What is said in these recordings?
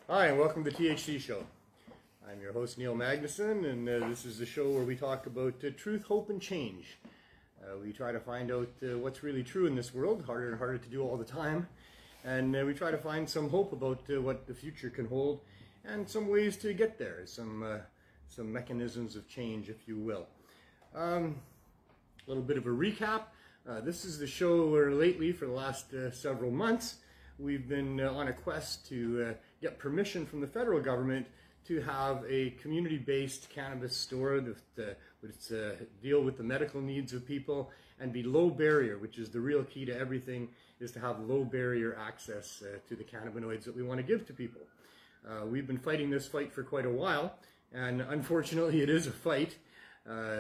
Hi, and welcome to the THC Show. I'm your host, Neil Magnuson, and this is the show where we talk about truth, hope, and change. We try to find out what's really true in this world, harder and harder to do all the time, and we try to find some hope about what the future can hold, and some ways to get there, some mechanisms of change, if you will. A little bit of a recap. This is the show where lately, for the last several months, we've been on a quest to get permission from the federal government to have a community-based cannabis store that would deal with the medical needs of people and be low barrier, which is the real key to everything, is to have low barrier access to the cannabinoids that we want to give to people. We've been fighting this fight for quite a while, and unfortunately it is a fight.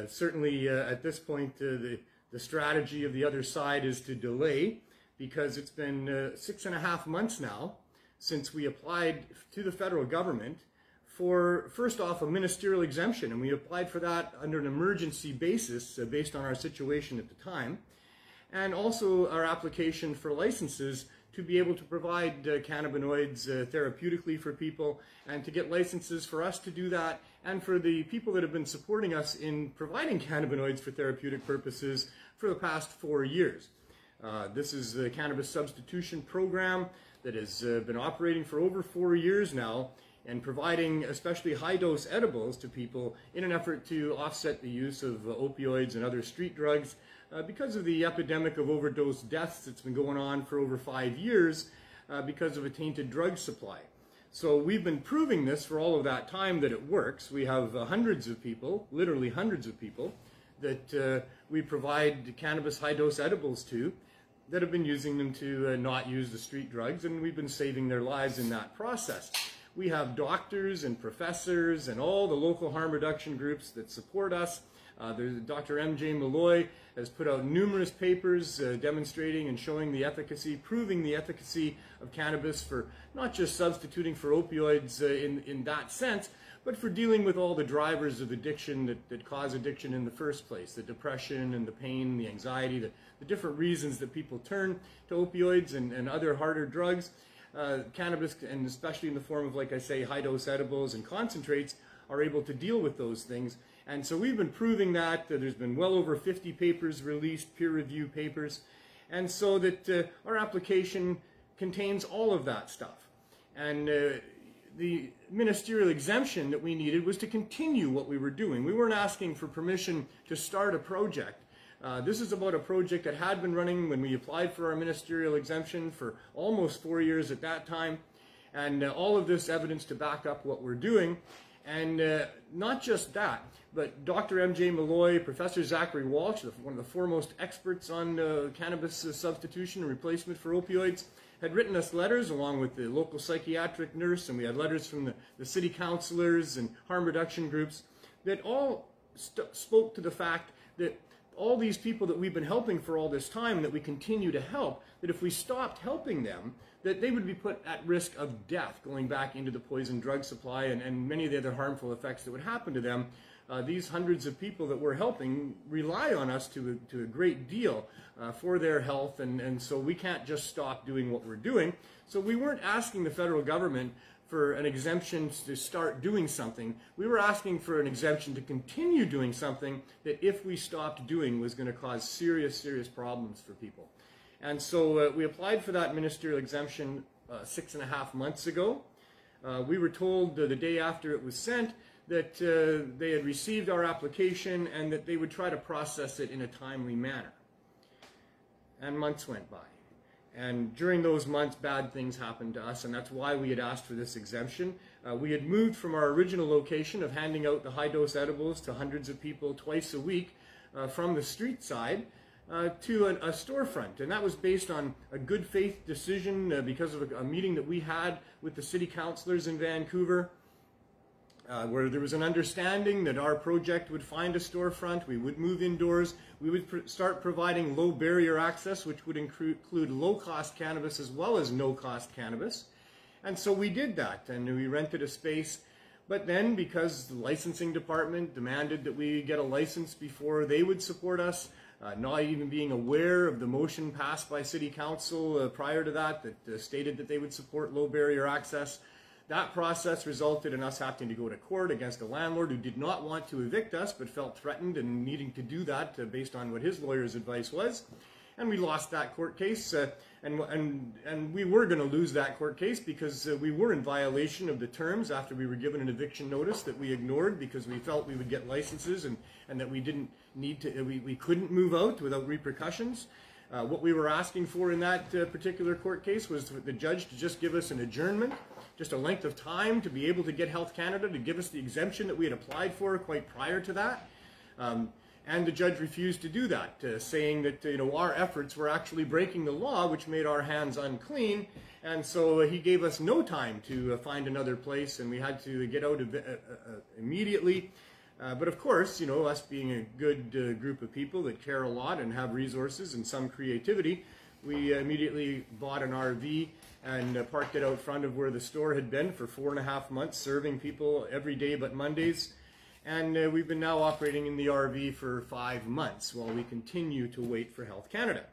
Certainly at this point the strategy of the other side is to delay, because it's been 6.5 months now since we applied to the federal government for, first off, a ministerial exemption, and we applied for that under an emergency basis based on our situation at the time, and also our application for licenses to be able to provide cannabinoids therapeutically for people, and to get licenses for us to do that, and for the people that have been supporting us in providing cannabinoids for therapeutic purposes for the past 4 years. This is the Cannabis Substitution Program that has been operating for over 4 years now, and providing especially high-dose edibles to people in an effort to offset the use of opioids and other street drugs because of the epidemic of overdose deaths that's been going on for over 5 years because of a tainted drug supply. So we've been proving this for all of that time that it works. We have hundreds of people, literally hundreds of people, that we provide cannabis high-dose edibles to, that have been using them to not use the street drugs, and we've been saving their lives in that process. We have doctors and professors and all the local harm reduction groups that support us. Dr. M.J. Malloy has put out numerous papers demonstrating and showing the efficacy, proving the efficacy of cannabis for not just substituting for opioids in that sense, but for dealing with all the drivers of addiction that cause addiction in the first place, the depression and the pain, the anxiety, the different reasons that people turn to opioids and other harder drugs. Cannabis, and especially in the form of, like I say, high-dose edibles and concentrates, are able to deal with those things. And so we've been proving that. There's been well over 50 papers released, peer-review papers, and so that our application contains all of that stuff. And the ministerial exemption that we needed was to continue what we were doing. We weren't asking for permission to start a project. This is about a project that had been running when we applied for our ministerial exemption for almost 4 years at that time, and all of this evidence to back up what we're doing. And not just that, but Dr. M.J. Malloy, Professor Zachary Walsh, one of the foremost experts on cannabis substitution and replacement for opioids, had written us letters along with the local psychiatric nurse, and we had letters from the city councilors and harm reduction groups that all spoke to the fact that all these people that we've been helping for all this time, and that we continue to help, that if we stopped helping them, that they would be put at risk of death, going back into the poison drug supply and many of the other harmful effects that would happen to them. These hundreds of people that we're helping rely on us to a great deal for their health, and so we can't just stop doing what we're doing. So we weren't asking the federal government for an exemption to start doing something. We were asking for an exemption to continue doing something that, if we stopped doing, was going to cause serious, serious problems for people. And so we applied for that ministerial exemption 6.5 months ago. We were told the day after it was sent that they had received our application and that they would try to process it in a timely manner. And months went by. And during those months, bad things happened to us, and that's why we had asked for this exemption. We had moved from our original location of handing out the high-dose edibles to hundreds of people twice a week from the street side to a storefront. And that was based on a good faith decision because of a meeting that we had with the city councilors in Vancouver, where there was an understanding that our project would find a storefront, we would move indoors, we would start providing low barrier access, which would include low-cost cannabis as well as no-cost cannabis. And so we did that, and we rented a space. But then, because the licensing department demanded that we get a license before they would support us, not even being aware of the motion passed by City Council prior to that stated that they would support low barrier access, That process resulted in us having to go to court against a landlord who did not want to evict us but felt threatened and needing to do that based on what his lawyer's advice was. And we lost that court case, and we were going to lose that court case because we were in violation of the terms after we were given an eviction notice that we ignored because we felt we would get licenses and that we didn't need to, we couldn't move out without repercussions. What we were asking for in that particular court case was for the judge to just give us an adjournment, just a length of time to be able to get Health Canada to give us the exemption that we had applied for quite prior to that. And the judge refused to do that, saying that our efforts were actually breaking the law, which made our hands unclean. And so he gave us no time to find another place, and we had to get out immediately. But of course, us being a good group of people that care a lot and have resources and some creativity, we immediately bought an RV and parked it out front of where the store had been for 4.5 months, serving people every day but Mondays. And we've been now operating in the RV for 5 months while we continue to wait for Health Canada.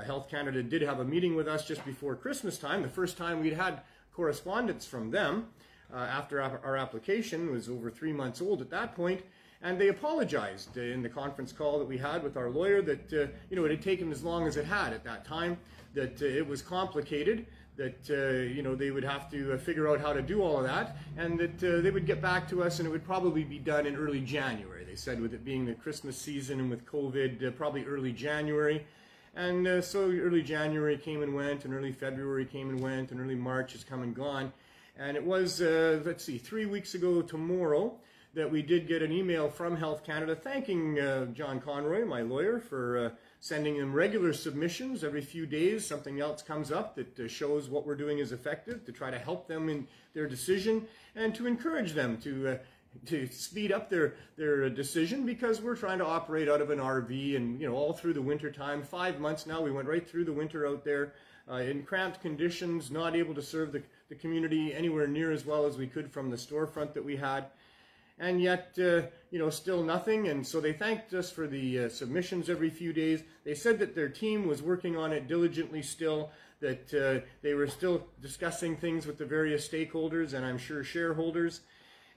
Health Canada did have a meeting with us just before Christmas time. The first time we'd had correspondence from them after our application was over 3 months old at that point. And they apologized in the conference call that we had with our lawyer that it had taken as long as it had at that time, that it was complicated, that they would have to figure out how to do all of that, and that they would get back to us, and it would probably be done in early January. They said with it being the Christmas season and with COVID, probably early January. And so early January came and went, and early February came and went, and early March has come and gone. And it was, 3 weeks ago tomorrow that we did get an email from Health Canada thanking John Conroy, my lawyer, for sending them regular submissions every few days. Something else comes up that shows what we're doing is effective, to try to help them in their decision and to encourage them to speed up their decision, because we're trying to operate out of an RV and all through the winter time. 5 months now, we went right through the winter out there in cramped conditions, not able to serve the community anywhere near as well as we could from the storefront that we had. And yet, still nothing. And so they thanked us for the submissions every few days. They said that their team was working on it diligently still, that they were still discussing things with the various stakeholders and I'm sure shareholders,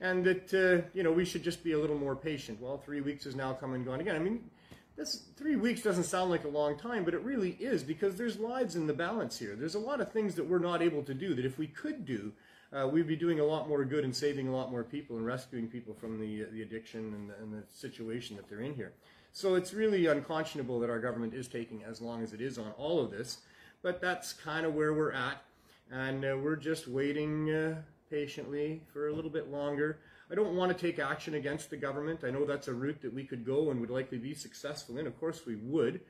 and that, we should just be a little more patient. Well, 3 weeks has now come and gone again. I mean, this 3 weeks doesn't sound like a long time, but it really is, because there's lives in the balance here. There's a lot of things that we're not able to do that if we could do, we'd be doing a lot more good and saving a lot more people and rescuing people from the addiction and the situation that they're in here. So it's really unconscionable that our government is taking as long as it is on all of this, but that's kind of where we're at, and we're just waiting patiently for a little bit longer. I don't want to take action against the government. I know that's a route that we could go and would likely be successful in. Of course we would,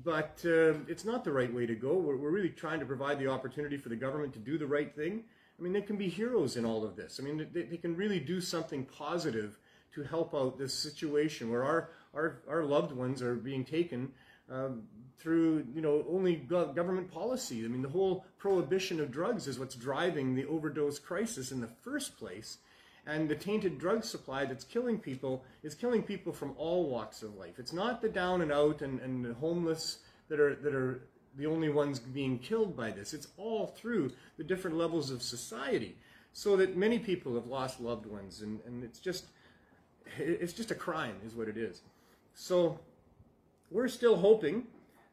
but it's not the right way to go. We're really trying to provide the opportunity for the government to do the right thing. I mean, they can be heroes in all of this. I mean, they can really do something positive to help out this situation where our loved ones are being taken through, only government policy. I mean, the whole prohibition of drugs is what's driving the overdose crisis in the first place. And the tainted drug supply that's killing people is killing people from all walks of life. It's not the down and out and the homeless that are the only ones being killed by this. It's all through the different levels of society, so that many people have lost loved ones, and it's just a crime is what it is. So we're still hoping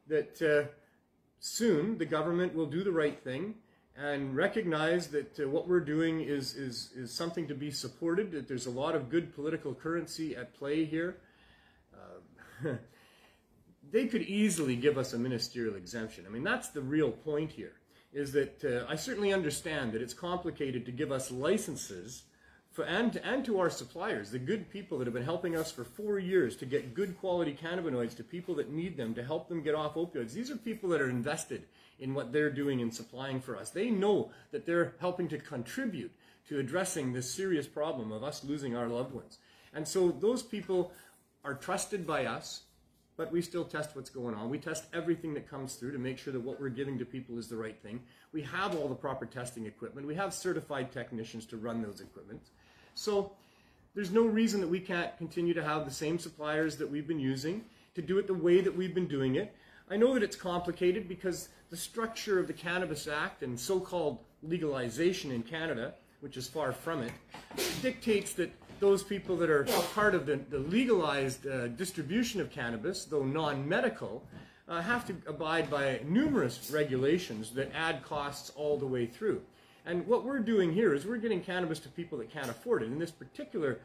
that soon the government will do the right thing and recognize that what we're doing is something to be supported, that there's a lot of good political currency at play here. They could easily give us a ministerial exemption. I mean, that's the real point here, is that I certainly understand that it's complicated to give us licenses and to our suppliers, the good people that have been helping us for 4 years to get good quality cannabinoids to people that need them, to help them get off opioids. These are people that are invested in what they're doing in supplying for us. They know that they're helping to contribute to addressing this serious problem of us losing our loved ones. And so those people are trusted by us, but we still test what's going on. We test everything that comes through to make sure that what we're giving to people is the right thing. We have all the proper testing equipment. We have certified technicians to run those equipment. So there's no reason that we can't continue to have the same suppliers that we've been using, to do it the way that we've been doing it. I know that it's complicated because the structure of the Cannabis Act and so-called legalization in Canada which is far from it, dictates that those people that are part of the legalized distribution of cannabis, though non-medical, have to abide by numerous regulations that add costs all the way through. And what we're doing here is we're getting cannabis to people that can't afford it. In this particular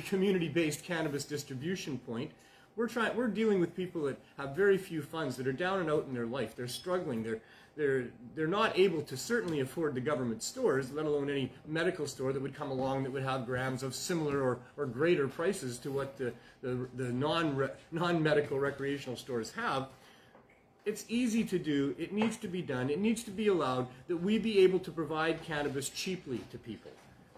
community-based cannabis distribution point, we're dealing with people that have very few funds, that are down and out in their life. They're struggling. They're not able to certainly afford the government stores, let alone any medical store that would come along that would have grams of similar or greater prices to what the non-medical recreational stores have. It's easy to do. It needs to be done. It needs to be allowed that we be able to provide cannabis cheaply to people,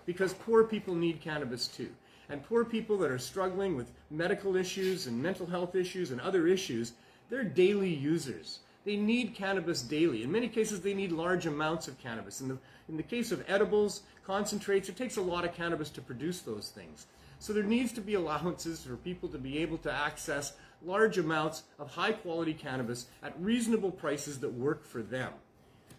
because poor people need cannabis too. And poor people that are struggling with medical issues and mental health issues and other issues, they're daily users. They need cannabis daily. In many cases, they need large amounts of cannabis. In the case of edibles, concentrates, it takes a lot of cannabis to produce those things. So there needs to be allowances for people to be able to access large amounts of high-quality cannabis at reasonable prices that work for them.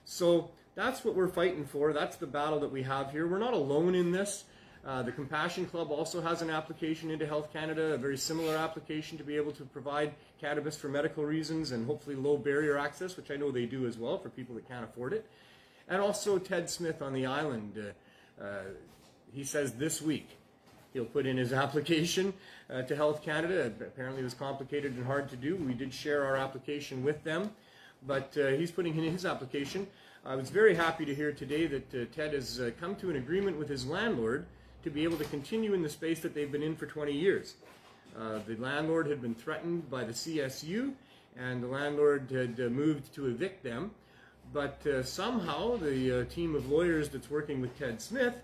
So that's what we're fighting for. That's the battle that we have here. We're not alone in this. The Compassion Club also has an application into Health Canada, a very similar application to be able to provide cannabis for medical reasons and hopefully low barrier access, which I know they do as well for people that can't afford it. And also Ted Smith on the island, he says this week he'll put in his application to Health Canada. Apparently it was complicated and hard to do. We did share our application with them, but he's putting in his application. I was very happy to hear today that Ted has come to an agreement with his landlord to be able to continue in the space that they've been in for 20 years. The landlord had been threatened by the CSU, and the landlord had moved to evict them, but somehow the team of lawyers that's working with Ted Smith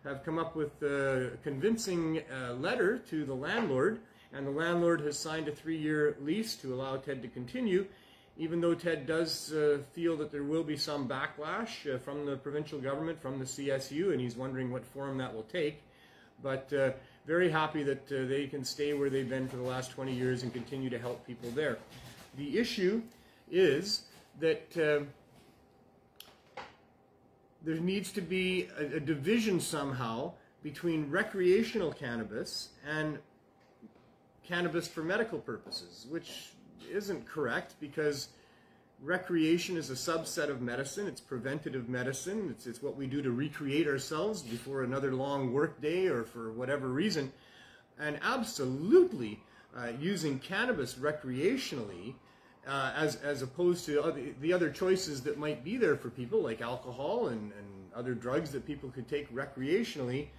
have come up with a convincing letter to the landlord, and the landlord has signed a 3-year lease to allow Ted to continue, even though Ted does feel that there will be some backlash from the provincial government, from the CSU, and he's wondering what form that will take. But very happy that they can stay where they've been for the last 20 years and continue to help people there. The issue is that there needs to be a division somehow between recreational cannabis and cannabis for medical purposes, which isn't correct, because recreation is a subset of medicine. It's preventative medicine. It's what we do to recreate ourselves before another long work day or for whatever reason. And absolutely using cannabis recreationally as opposed to the other choices that might be there for people, like alcohol and other drugs that people could take recreationally,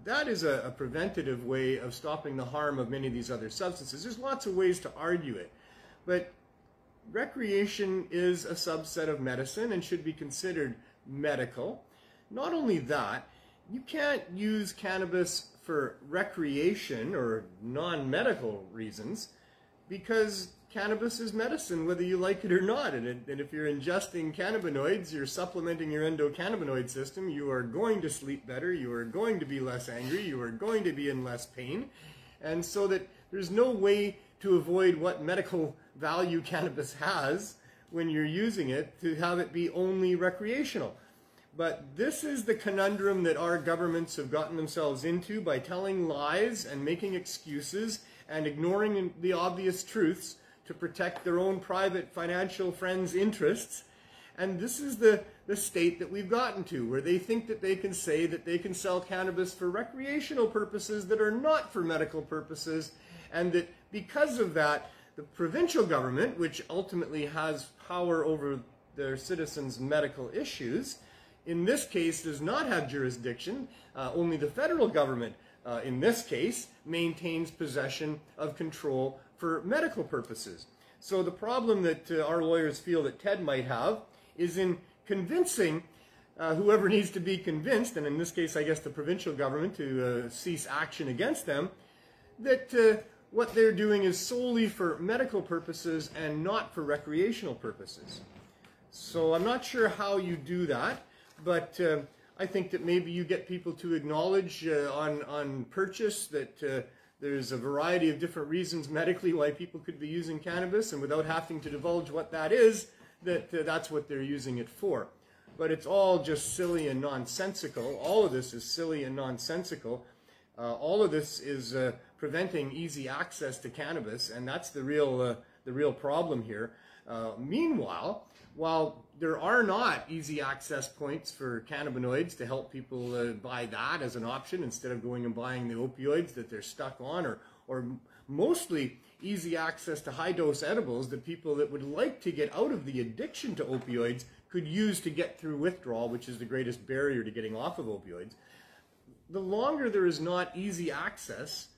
that is a preventative way of stopping the harm of many of these other substances. There's lots of ways to argue it, but recreation is a subset of medicine and should be considered medical. Not only that, you can't use cannabis for recreation or non-medical reasons, because cannabis is medicine whether you like it or not. And if you're ingesting cannabinoids, you're supplementing your endocannabinoid system, you are going to sleep better, you are going to be less angry, you are going to be in less pain. And so that there's no way to avoid what medical value cannabis has when you're using it, to have it be only recreational. But this is the conundrum that our governments have gotten themselves into by telling lies and making excuses and ignoring the obvious truths to protect their own private financial friends' interests. And this is the state that we've gotten to, where they think that they can say that they can sell cannabis for recreational purposes that are not for medical purposes, and that because of that, the provincial government, which ultimately has power over their citizens' medical issues, in this case does not have jurisdiction. Only the federal government, in this case, maintains possession of control for medical purposes. So the problem that our lawyers feel that Ted might have is in convincing whoever needs to be convinced, and in this case I guess the provincial government, to cease action against them, that what they're doing is solely for medical purposes and not for recreational purposes. So I'm not sure how you do that, but I think that maybe you get people to acknowledge on purchase that there's a variety of different reasons medically why people could be using cannabis, and without having to divulge what that is, that's what they're using it for. but it's all just silly and nonsensical. All of this is silly and nonsensical. All of this is preventing easy access to cannabis, and that's the real problem here. Meanwhile, while there are not easy access points for cannabinoids to help people buy that as an option instead of going and buying the opioids that they're stuck on, or mostly easy access to high-dose edibles that people that would like to get out of the addiction to opioids could use to get through withdrawal, which is the greatest barrier to getting off of opioids. The longer there is not easy access,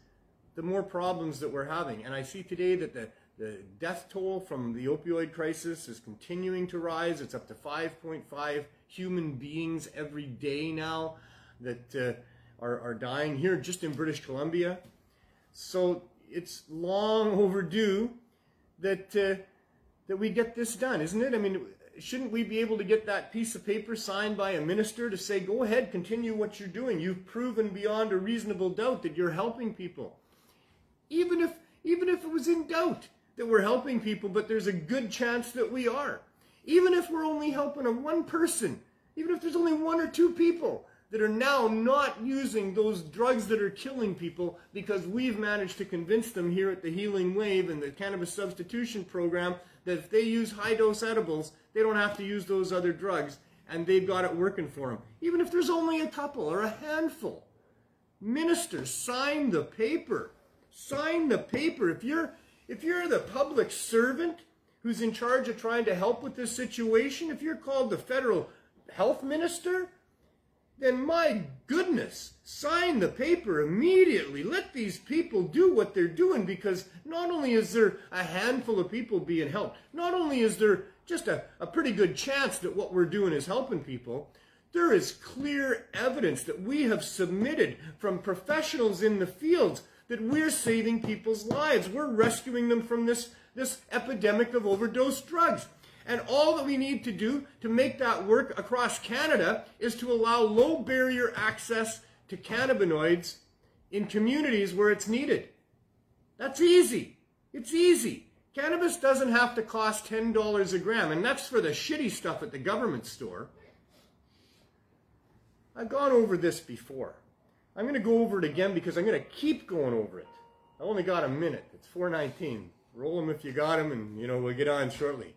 the more problems that we're having. And I see today that the death toll from the opioid crisis is continuing to rise. It's up to 5.5 human beings every day now that are dying here just in British Columbia. So it's long overdue that we get this done, isn't it? I mean, shouldn't we be able to get that piece of paper signed by a minister to say, go ahead, continue what you're doing. You've proven beyond a reasonable doubt that you're helping people. Even if it was in doubt that we're helping people, but there's a good chance that we are. Even if we're only helping one person, even if there's only 1 or 2 people that are now not using those drugs that are killing people because we've managed to convince them here at the Healing Wave and the Cannabis Substitution Program that if they use high-dose edibles, they don't have to use those other drugs, and they've got it working for them. Even if there's only a couple or a handful. Ministers, sign the paper. Sign the paper. If you're the public servant who's in charge of trying to help with this situation, if you're called the federal health minister, then my goodness, sign the paper immediately. Let these people do what they're doing, because not only is there a handful of people being helped, not only is there just a pretty good chance that what we're doing is helping people, there is clear evidence that we have submitted from professionals in the fields that we're saving people's lives. We're rescuing them from this epidemic of overdose drugs. And all that we need to do to make that work across Canada is to allow low barrier access to cannabinoids in communities where it's needed. That's easy. It's easy. Cannabis doesn't have to cost $10 a gram, and that's for the shitty stuff at the government store. I've gone over this before. I'm going to go over it again because I'm going to keep going over it. I only got a minute. It's 4:19. Roll them if you got them, and we'll get on shortly.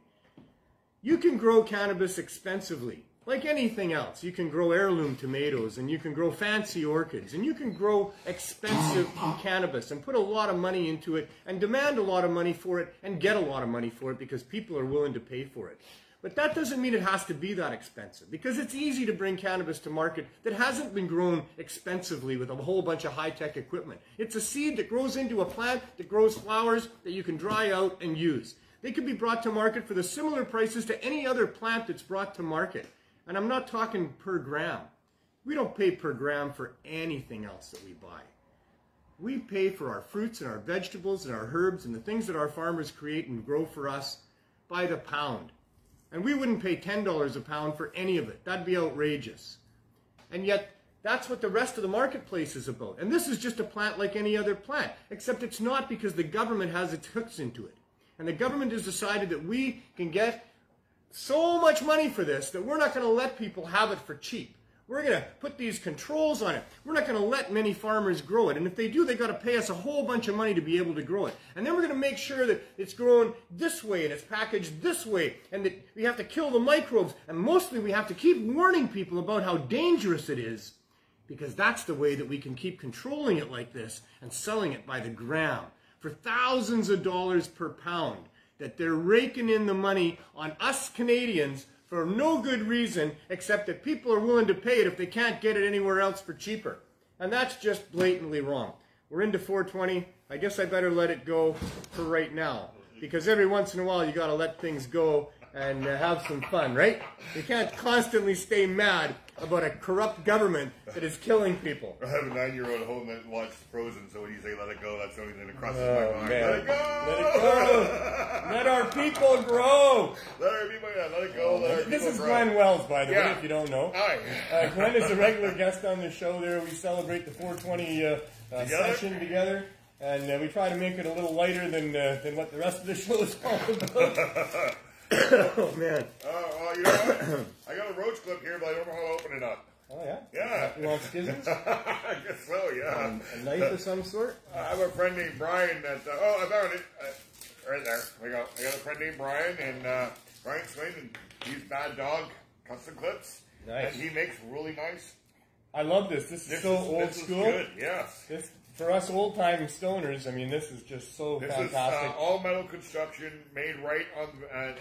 You can grow cannabis expensively, like anything else. You can grow heirloom tomatoes, and you can grow fancy orchids, and you can grow expensive cannabis and put a lot of money into it and demand a lot of money for it and get a lot of money for it because people are willing to pay for it. But that doesn't mean it has to be that expensive, because it's easy to bring cannabis to market that hasn't been grown expensively with a whole bunch of high-tech equipment. It's a seed that grows into a plant that grows flowers that you can dry out and use. They could be brought to market for the similar prices to any other plant that's brought to market. And I'm not talking per gram. We don't pay per gram for anything else that we buy. We pay for our fruits and our vegetables and our herbs and the things that our farmers create and grow for us by the pound. And we wouldn't pay $10 a pound for any of it. That'd be outrageous. And yet, that's what the rest of the marketplace is about. And this is just a plant like any other plant, except it's not, because the government has its hooks into it. And the government has decided that we can get so much money for this that we're not going to let people have it for cheap. We're going to put these controls on it. We're not going to let many farmers grow it. And if they do, they've got to pay us a whole bunch of money to be able to grow it. And then we're going to make sure that it's grown this way and it's packaged this way, and that we have to kill the microbes. And mostly we have to keep warning people about how dangerous it is, because that's the way that we can keep controlling it like this and selling it by the gram for thousands of dollars per pound, that they're raking in the money on us Canadians for no good reason, except that people are willing to pay it if they can't get it anywhere else for cheaper. And that's just blatantly wrong. We're into 420. I guess I better let it go for right now, because every once in a while you got to let things go and have some fun, right? You can't constantly stay mad about a corrupt government that is killing people. I have a 9-year-old at home that watched Frozen, so when you say let it go, that's the only thing that crosses my mind. Man. Let it go! Let it go! Let our people grow! Let our people, let it go, let our people This is grow. Glenn Wells, by the way, if you don't know. Hi. Glenn is a regular guest on the show there. We celebrate the 420 session together. And we try to make it a little lighter than what the rest of the show is all about. Oh, man. Well, you know what? I got a roach clip here, but I don't know how to open it up. Oh, yeah? Yeah. You want scissors? I guess so, yeah. A knife of some sort? I have a friend named Brian that, oh, I found it. Right there. I got a friend named Brian, and Brian Swain, and he's Bad Dog Custom Clips. Nice. And he makes really nice. I love this. This is so old school. This is good, yes. This, for us old-time stoners, I mean, this is just so fantastic. This is all metal construction made right on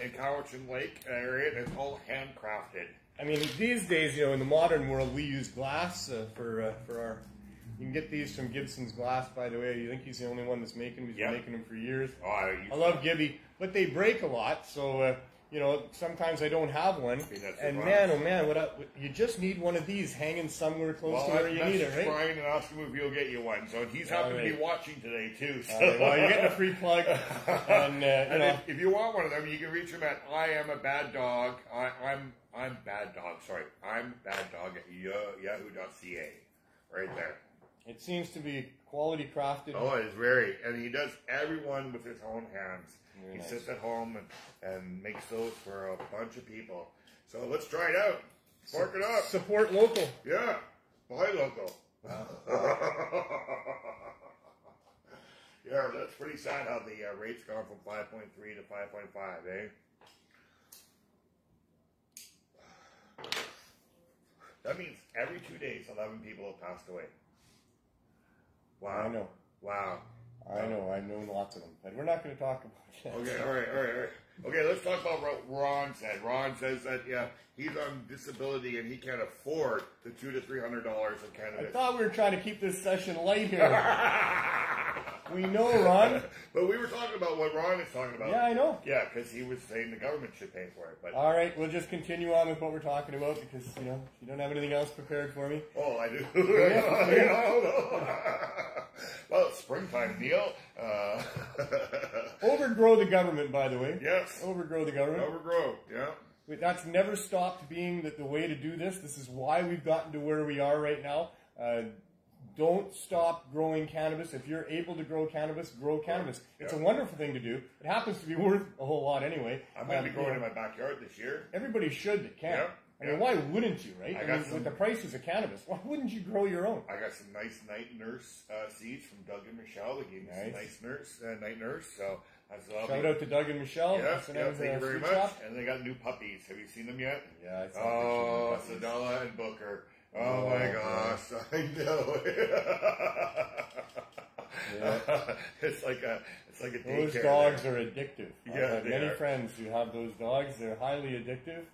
in Cowichan Lake area, and it's all handcrafted. I mean, these days, you know, in the modern world, we use glass for our... You can get these from Gibson's Glass, by the way. You think he's the only one that's making them? He's been making them for years. Oh, I love Gibby, but they break a lot, so... you know, sometimes I don't have one, and man, oh man, you just need one of these hanging somewhere close to where you need it, right? Brian and ask him if he'll get you one. So he's happened to be watching today too. So. Well, you're getting a free plug, and you know, if you want one of them, you can reach him at I am a bad dog. I'm bad dog. Sorry, I'm bad dog at yahoo.ca. Right there. It seems to be quality crafted. Oh, it is very, and he does everyone with his own hands. He Nice. sits at home and makes those for a bunch of people. So let's try it out. Spark it up. Support local. Yeah. Buy local. Yeah, that's pretty sad how the rate's gone from 5.3 to 5.5, eh? That means every 2 days, 11 people have passed away. Wow. I know. Wow. I know lots of them, but we're not going to talk about it. Okay, all right. Okay, let's talk about what Ron said. Ron says that, he's on disability and he can't afford the $200 to $300 of cannabis. I thought we were trying to keep this session light here. We know, Ron. But we were talking about what Ron is talking about. Yeah, I know. Yeah, because he was saying the government should pay for it. But all right, we'll just continue on with what we're talking about because, you know, you don't have anything else prepared for me. Oh, I do. Yeah. Well, it's springtime, Neil. Overgrow the government, by the way. Yes. Overgrow the government. Overgrow, yeah. That's never stopped being the way to do this. This is why we've gotten to where we are right now. Don't stop growing cannabis. If you're able to grow cannabis, grow cannabis. It's a wonderful thing to do. It happens to be worth a whole lot anyway. I'm going to be growing in my backyard this year. Everybody should that can. Yeah. I mean, why wouldn't you, right? I mean, got with the prices of cannabis, why wouldn't you grow your own? I got some nice night nurse seeds from Doug and Michelle. They gave me some nice night nurse. So shout out to Doug and Michelle. Yeah, thank you very much. Shop. And they got new puppies. Have you seen them yet? Yeah, I saw Sadala and Booker. Oh my gosh, I know. It's like a those daycare. dogs are addictive. Yeah, I've had many friends who have those dogs. They're highly addictive,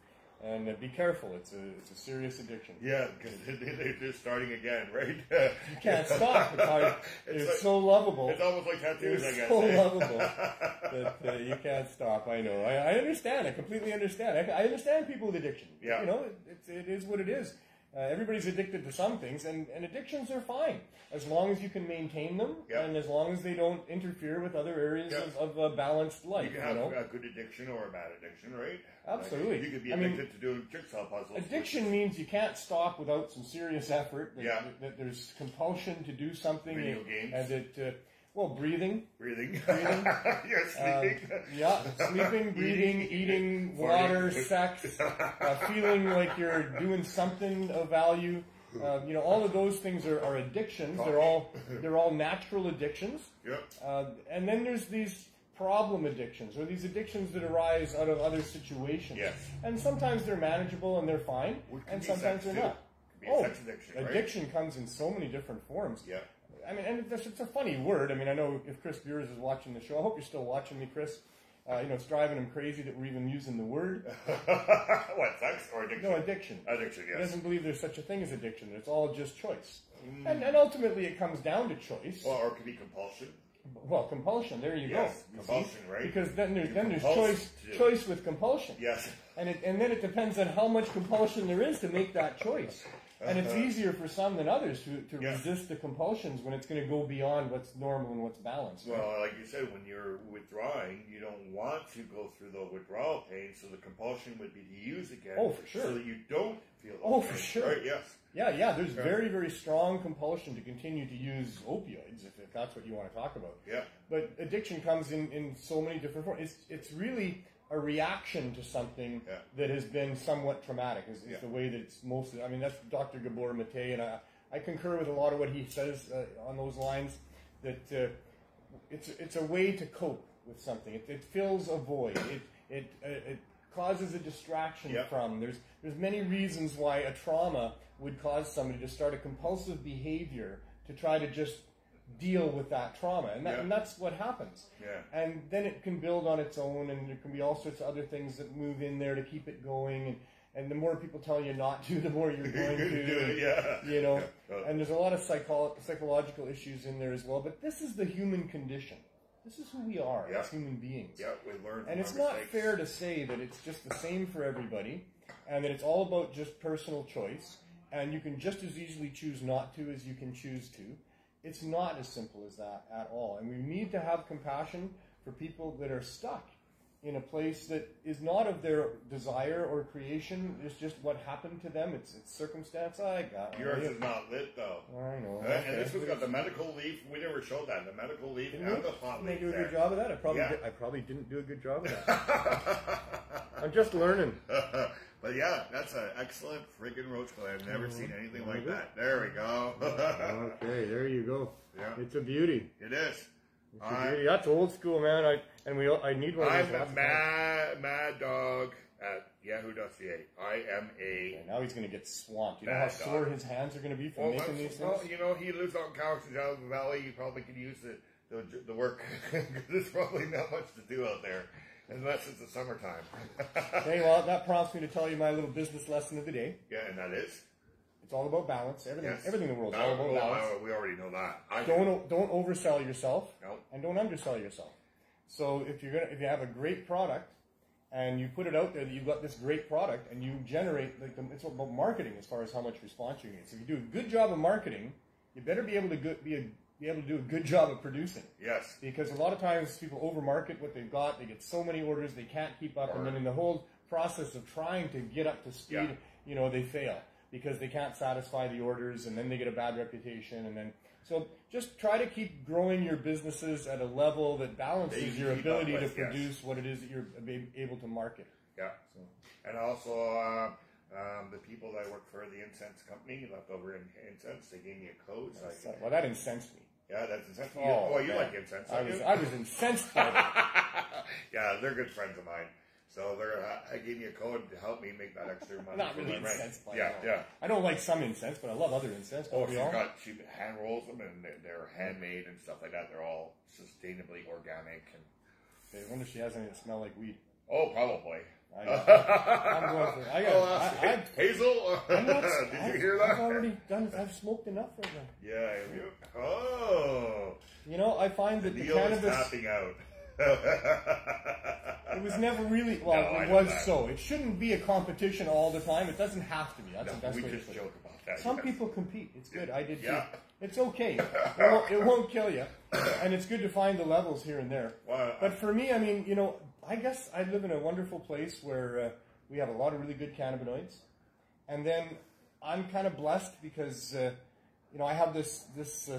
and be careful. It's a serious addiction. Yeah, because they're starting again, right? You can't stop. It's like, so lovable. It's almost like tattoos, I guess. So lovable that you can't stop. I know. I understand. I completely understand. I understand people with addiction. Yeah. You know, it is what it is. Everybody's addicted to some things, and addictions are fine as long as you can maintain them, and as long as they don't interfere with other areas of a balanced life. You can have a good addiction or a bad addiction, right? Absolutely. Like you could be addicted to doing jigsaw puzzles. Addiction means you can't stop without some serious effort. That there's compulsion to do something. Video games. And breathing. Breathing. Yes, sleeping. Sleeping, breathing, eating, water, sex, feeling like you're doing something of value. You know, all of those things are addictions. They're all natural addictions. Yep. And then there's these problem addictions, or these addictions that arise out of other situations. Yes. And sometimes they're manageable and they're fine, and sometimes they're not. Sex addiction, right? Addiction comes in so many different forms. Yeah. I mean, and it's a funny word. I mean, I know if Chris Beers is watching the show, I hope you're still watching me, Chris. You know, it's driving him crazy that we're even using the word. What, sex or addiction? No, addiction. Addiction, yes. He doesn't believe there's such a thing as addiction. It's all just choice. And ultimately it comes down to choice. Well, or it could be compulsion. Well, compulsion, there you go. Compulsion, right? Because then there's choice with compulsion. Yes. And then it depends on how much compulsion there is to make that choice. And it's easier for some than others to resist the compulsions when it's going to go beyond what's normal and what's balanced. Right? Well, like you said, when you're withdrawing, you don't want to go through the withdrawal pain, so the compulsion would be to use again. Oh, for sure. So that you don't feel the pain. For sure. Right, yes. Yeah, there's very, very strong compulsion to continue to use opioids, if that's what you want to talk about. Yeah. But addiction comes in so many different forms. It's really a reaction to something that has been somewhat traumatic, is the way that it's mostly. I mean, that's Dr. Gabor Mate, and I concur with a lot of what he says on those lines, that it's a way to cope with something. It fills a void. It causes a distraction from. There's many reasons why a trauma would cause somebody to start a compulsive behavior to try to just deal with that trauma, and that's what happens. And then it can build on its own, and there can be all sorts of other things that move in there to keep it going. And the more people tell you not to, the more you're going to. You know. And there's a lot of psychological issues in there as well. But this is the human condition. This is who we are as human beings. We learn. And it's not fair to say that it's just the same for everybody, and that it's all about just personal choice, and you can just as easily choose not to as you can choose to. It's not as simple as that at all. And we need to have compassion for people that are stuck in a place that is not of their desire or creation. It's just what happened to them. It's circumstance. Yours is not lit, though. I know. And this one's got the medical leaf. We never showed that. The medical leaf and the hot leaf. Did I do a good job of that? I probably didn't do a good job of that. I'm just learning. But yeah, that's an excellent freaking roach clip. I've never seen anything like that. There we go. Okay, there you go. Yeah. It's a beauty. It is. That's old school, man. I need one of those. I'm a mad dog at yahoo.ca. I am a... Okay, now he's going to get swamped. You know how sore his hands are going to be from making these things? Well, you know, he lives out in Cowichan Valley. You probably could use the work. There's probably not much to do out there. Unless it's the summertime. Okay, well, that prompts me to tell you my little business lesson of the day. Yeah, and that is? It's all about balance. Everything in the world is all about balance. We already know that. Don't oversell yourself, and don't undersell yourself. So if you have a great product, and you put it out there that you've got this great product, and you generate, it's about marketing as far as how much response you get. So if you do a good job of marketing, you better be able to be able to do a good job of producing. Yes. Because a lot of times people overmarket what they've got. They get so many orders they can't keep up, and then in the whole process of trying to get up to speed, you know, they fail because they can't satisfy the orders, and then they get a bad reputation, and then so just try to keep growing your businesses at a level that balances your ability to produce what it is that you're able to market. Yeah. So. And also the people that work for the incense company, leftover incense, they gave me a code. So well, that incensed me. Yeah, that's incensed. Oh, you like incense. I was incensed by that. Yeah, they're good friends of mine. So I gave me a code to help me make that extra money. Not really incensed by that. Yeah. I don't like some incense, but I love other incense. She hand rolls them, and they're handmade and stuff like that. They're all sustainably organic. And I wonder if she has any that smell like weed. Oh, probably. I'm going for it. Hazel? Did you hear that? I've already done. I've smoked enough right now. Yeah. Oh. You know, I find that the cannabis. Is tapping out. It was never really, it was so. It shouldn't be a competition all the time. It doesn't have to be. That's the best way to put it. Joke about that. Some people compete. It's good. I did too. It's okay. It won't kill you. And it's good to find the levels here and there. But for me, I mean, you know, I guess I live in a wonderful place where we have a lot of really good cannabinoids. And then I'm kind of blessed because, you know, I have this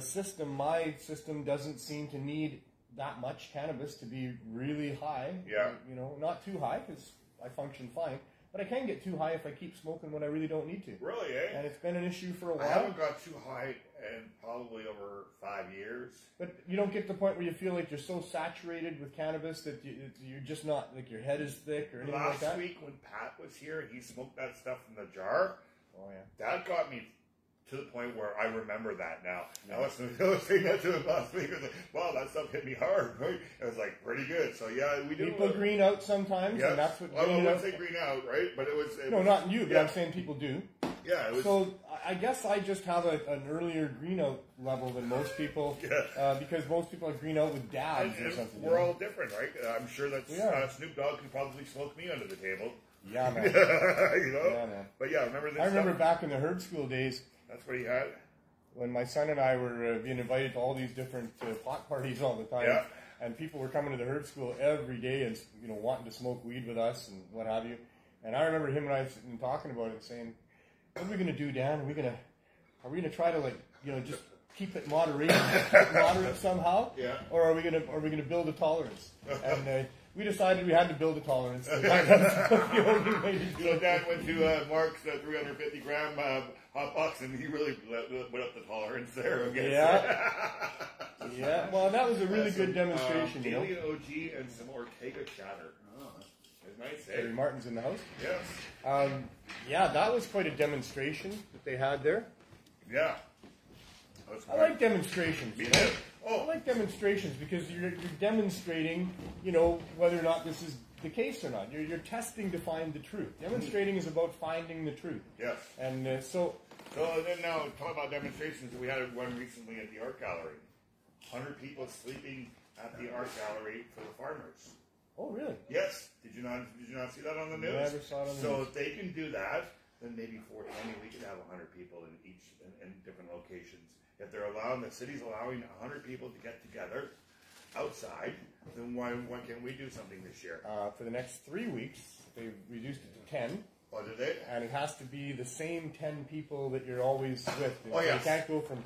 system. My system doesn't seem to need that much cannabis to be really high. Yeah. You know, not too high because I function fine. But I can get too high if I keep smoking when I really don't need to. Really, eh? And it's been an issue for a while. I haven't got too high in probably over 5 years. But you don't get to the point where you feel like you're so saturated with cannabis that you're just not, like your head is thick or anything like that? Last week when Pat was here, he smoked that stuff in the jar. Oh, yeah. That got me to the point where I remember that now. Yeah. I was saying that to him last week. I was like, wow, that stuff hit me hard. Right? It was like pretty good. So yeah, we do. People green out sometimes, and that's what. I wouldn't say green out, right? But it was. Not you, but I'm saying people do. Yeah. It was, so I guess I just have an earlier green out level than most people, because most people are green out with dabs or something. We're all different, right? I'm sure that Snoop Dogg can probably smoke me under the table. Yeah, man. You know. Yeah, man. But yeah, remember this. I remember back in the herb school days. That's what he had. When my son and I were being invited to all these different pot parties all the time, and people were coming to the herb school every day and, you know, wanting to smoke weed with us and what have you. And I remember him and I sitting talking about it, saying, "What are we going to do, Dan? Are we going to try to, like, you know, just keep it moderate somehow? Yeah. Or are we going to build a tolerance?" And we decided we had to build a tolerance. That's the only way to do So it. Dan went to Mark's 350 gram hot box, and he really put up the tolerance there. I guess. Yeah. Yeah, well, that was a really good demonstration, you know. Alien OG and some Ortega shatter. Oh, that's nice, eh? Jerry Martin's in the house. Yes. Yeah, that was quite a demonstration that they had there. Yeah. I like demonstrations. Me You too. know? Oh. I like demonstrations because you're demonstrating, you know, whether or not this is the case or not. You're testing to find the truth. Demonstrating is about finding the truth. Yes. And so then now, talk about demonstrations. We had one recently at the art gallery. 100 people sleeping at the art gallery for the farmers. Oh, really? Yes. Did you not see that on the news? Never saw it on the So news. if they can do that, then maybe 420 we could have 100 people in different locations. If they're allowing, the city's allowing 100 people to get together outside, then why can't we do something this year? For the next 3 weeks, they've reduced it to 10. Oh, did they? And it has to be the same 10 people that you're always with. Oh, yes. You can't go from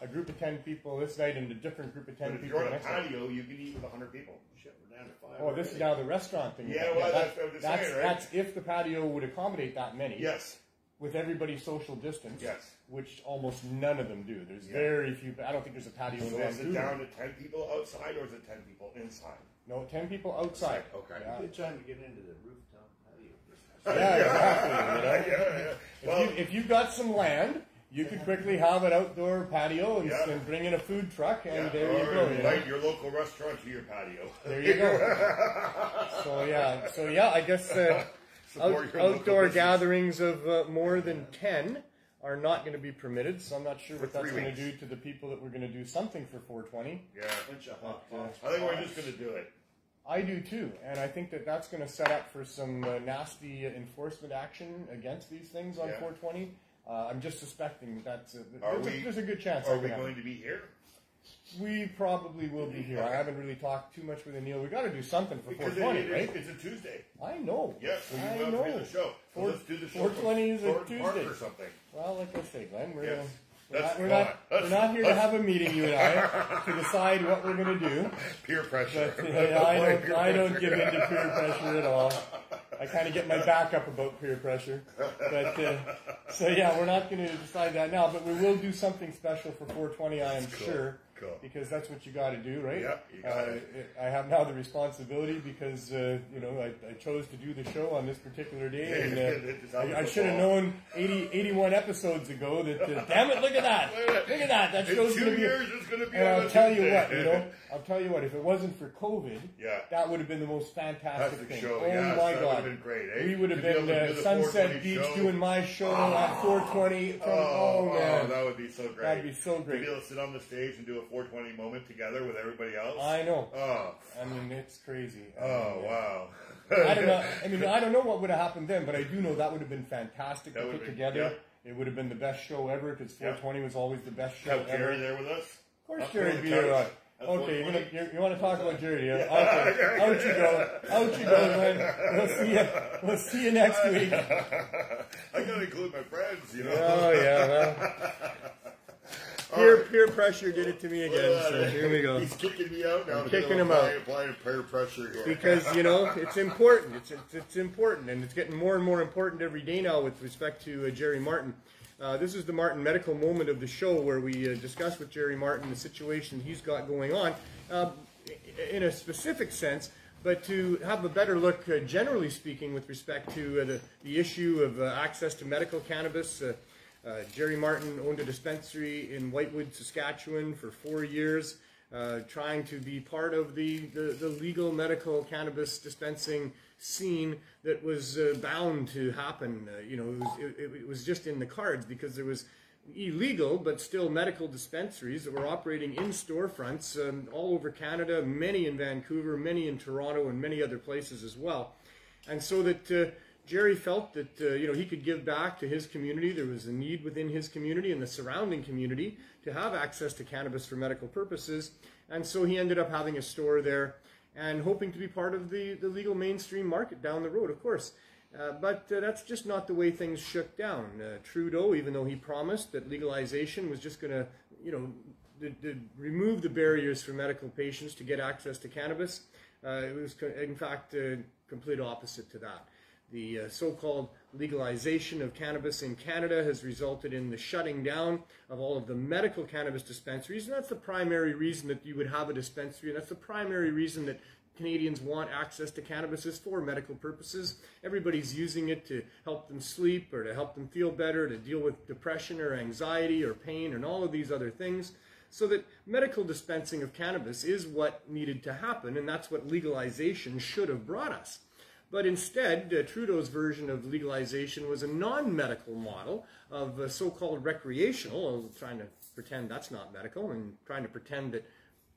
a group of 10 people this night and a different group of 10 But if people you're the on a next night. patio, you can eat with 100 people. Shit, we're down to 5. Oh, this is now the restaurant thing. Yeah, well, that's what I'm saying, right? That's if the patio would accommodate that many. Yes. With everybody social distance. Yes. Which almost none of them do. There's very few. I don't think there's a patio in So is it Vancouver. down to 10 people outside, or is it 10 people inside? No, 10 people outside. Okay. Yeah. Good time to get into the rooftop patio business. Yeah, exactly. You know? Well, if you've got some land, you could quickly have an outdoor patio and bring in a food truck, and there you go. You know? Invite your local restaurant to your patio. There you go. So yeah, I guess Support your local outdoor business. gatherings of more than 10 are not going to be permitted. So I'm not sure what For that's 3 going to weeks. do to the people that we're going to do something for 420. Yeah. Bunch of hot pots. I think we're just going to do it. I do too, and I think that that's going to set up for some nasty enforcement action against these things on Yeah. 420. I'm just suspecting that's Are there's a good chance. Are that we can going happen. to be here? We probably will be here. I haven't really talked too much with Neil. We got to do something for Because 420, right? it's a Tuesday. I know. Yes, so you I have to know. do the show. So let's do the show. 420 is a Thornton Park Tuesday. or something. Well, like I say, Glenn, Yes. we're not here to have a meeting, you and I, to decide what we're going to do. Peer pressure. But I don't give in to peer pressure at all. I kind of get my back up about peer pressure. But so yeah, we're not going to decide that now, but we will do something special for 420, I am sure. Cool. Because that's what you got to do, right? Yeah, you got it. I have now the responsibility because I chose to do the show on this particular day, and I should have known 81 episodes ago that damn it, look at that, that In show's 2 going to be. years, it's going to be And on I'll a tell you Tuesday. what, if it wasn't for COVID, Yeah. that would have been the most fantastic Fantastic thing. show, Oh yes, my that God. would have been great, eh? We would have To be been able to do the Sunset 420 Beach show. doing my show at 420. Oh, Man. that would be so great. That'd be so To great. be able to sit on the stage and do a 420 moment together with everybody else. I know. Oh. I mean, it's crazy. Oh, wow. I don't know. I mean, I don't know what would have happened then, but I do know that would have been fantastic That to would put have been- together. It would have been the best show ever because 420 was always the best show Have ever. Jerry there with us? Of course, Up Jerry on the be there. couch. At Okay, 420? you want to talk about Jerry? Yeah. Okay, out you go. Out you go, man. We'll see you next week. I gotta include my friends, you know. Oh yeah, peer pressure did it to me again. So here we go. He's kicking me out now. I'm kicking him out. Applying peer pressure here. Because it's important. It's important, and it's getting more and more important every day now with respect to Jerry Martin. This is the Martin Medical moment of the show where we discuss with Jerry Martin the situation he's got going on in a specific sense, but to have a better look, generally speaking, with respect to the issue of access to medical cannabis. Jerry Martin owned a dispensary in Whitewood, Saskatchewan for 4 years, trying to be part of the legal medical cannabis dispensing scene that was bound to happen. It was just in the cards because there was illegal but still medical dispensaries that were operating in storefronts all over Canada, many in Vancouver, many in Toronto, and many other places as well. And so that Jerry felt that he could give back to his community. There was a need within his community and the surrounding community to have access to cannabis for medical purposes. And so he ended up having a store there and hoping to be part of the legal mainstream market down the road, of course. But that's just not the way things shook down. Trudeau, even though he promised that legalization was just going to, remove the barriers for medical patients to get access to cannabis, It was, in fact, complete opposite to that. The so-called legalization of cannabis in Canada has resulted in the shutting down of all of the medical cannabis dispensaries, and that's the primary reason that you would have a dispensary, and that's the primary reason that Canadians want access to cannabis is for medical purposes. Everybody's using it to help them sleep or to help them feel better, to deal with depression or anxiety or pain and all of these other things. So that medical dispensing of cannabis is what needed to happen, and that's what legalization should have brought us. But instead, Trudeau's version of legalization was a non-medical model of so-called recreational, trying to pretend that's not medical and trying to pretend that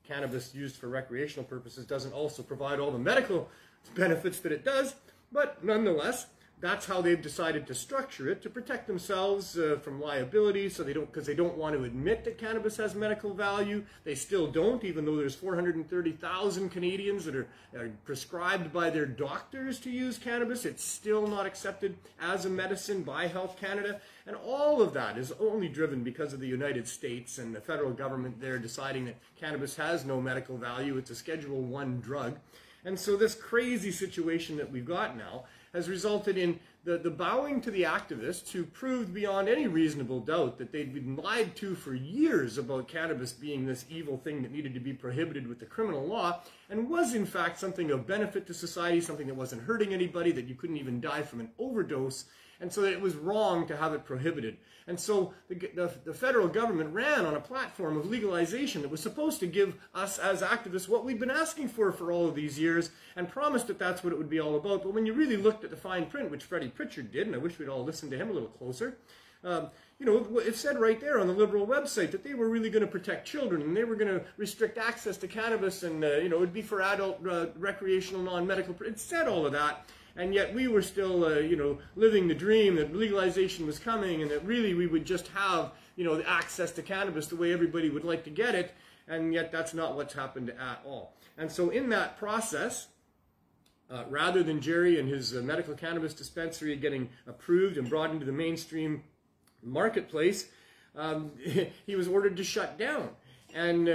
cannabis used for recreational purposes doesn't also provide all the medical benefits that it does. But nonetheless, that's how they've decided to structure it to protect themselves from liability, so because they don't want to admit that cannabis has medical value. They still don't, even though there's 430,000 Canadians that are prescribed by their doctors to use cannabis. It's still not accepted as a medicine by Health Canada. And all of that is only driven because of the United States and the federal government there deciding that cannabis has no medical value. It's a Schedule I drug. And so this crazy situation that we've got now has resulted in the bowing to the activists who proved beyond any reasonable doubt that they'd been lied to for years about cannabis being this evil thing that needed to be prohibited with the criminal law, and was in fact something of benefit to society, something that wasn't hurting anybody, that you couldn't even die from an overdose, and so that it was wrong to have it prohibited. And so the federal government ran on a platform of legalization that was supposed to give us as activists what we've been asking for all of these years, and promised that that's what it would be all about. But when you really looked at the fine print, which Freddie Pritchard did, and I wish we'd all listened to him a little closer, you know, it said right there on the Liberal website that they were really going to protect children, and they were going to restrict access to cannabis, and you know, it would be for adult recreational non-medical. It said all of that. And yet we were still, you know, living the dream that legalization was coming, and that really we would just have, you know, access to cannabis the way everybody would like to get it. And yet that's not what's happened at all. And so in that process, rather than Jerry and his medical cannabis dispensary getting approved and brought into the mainstream marketplace, he was ordered to shut down. And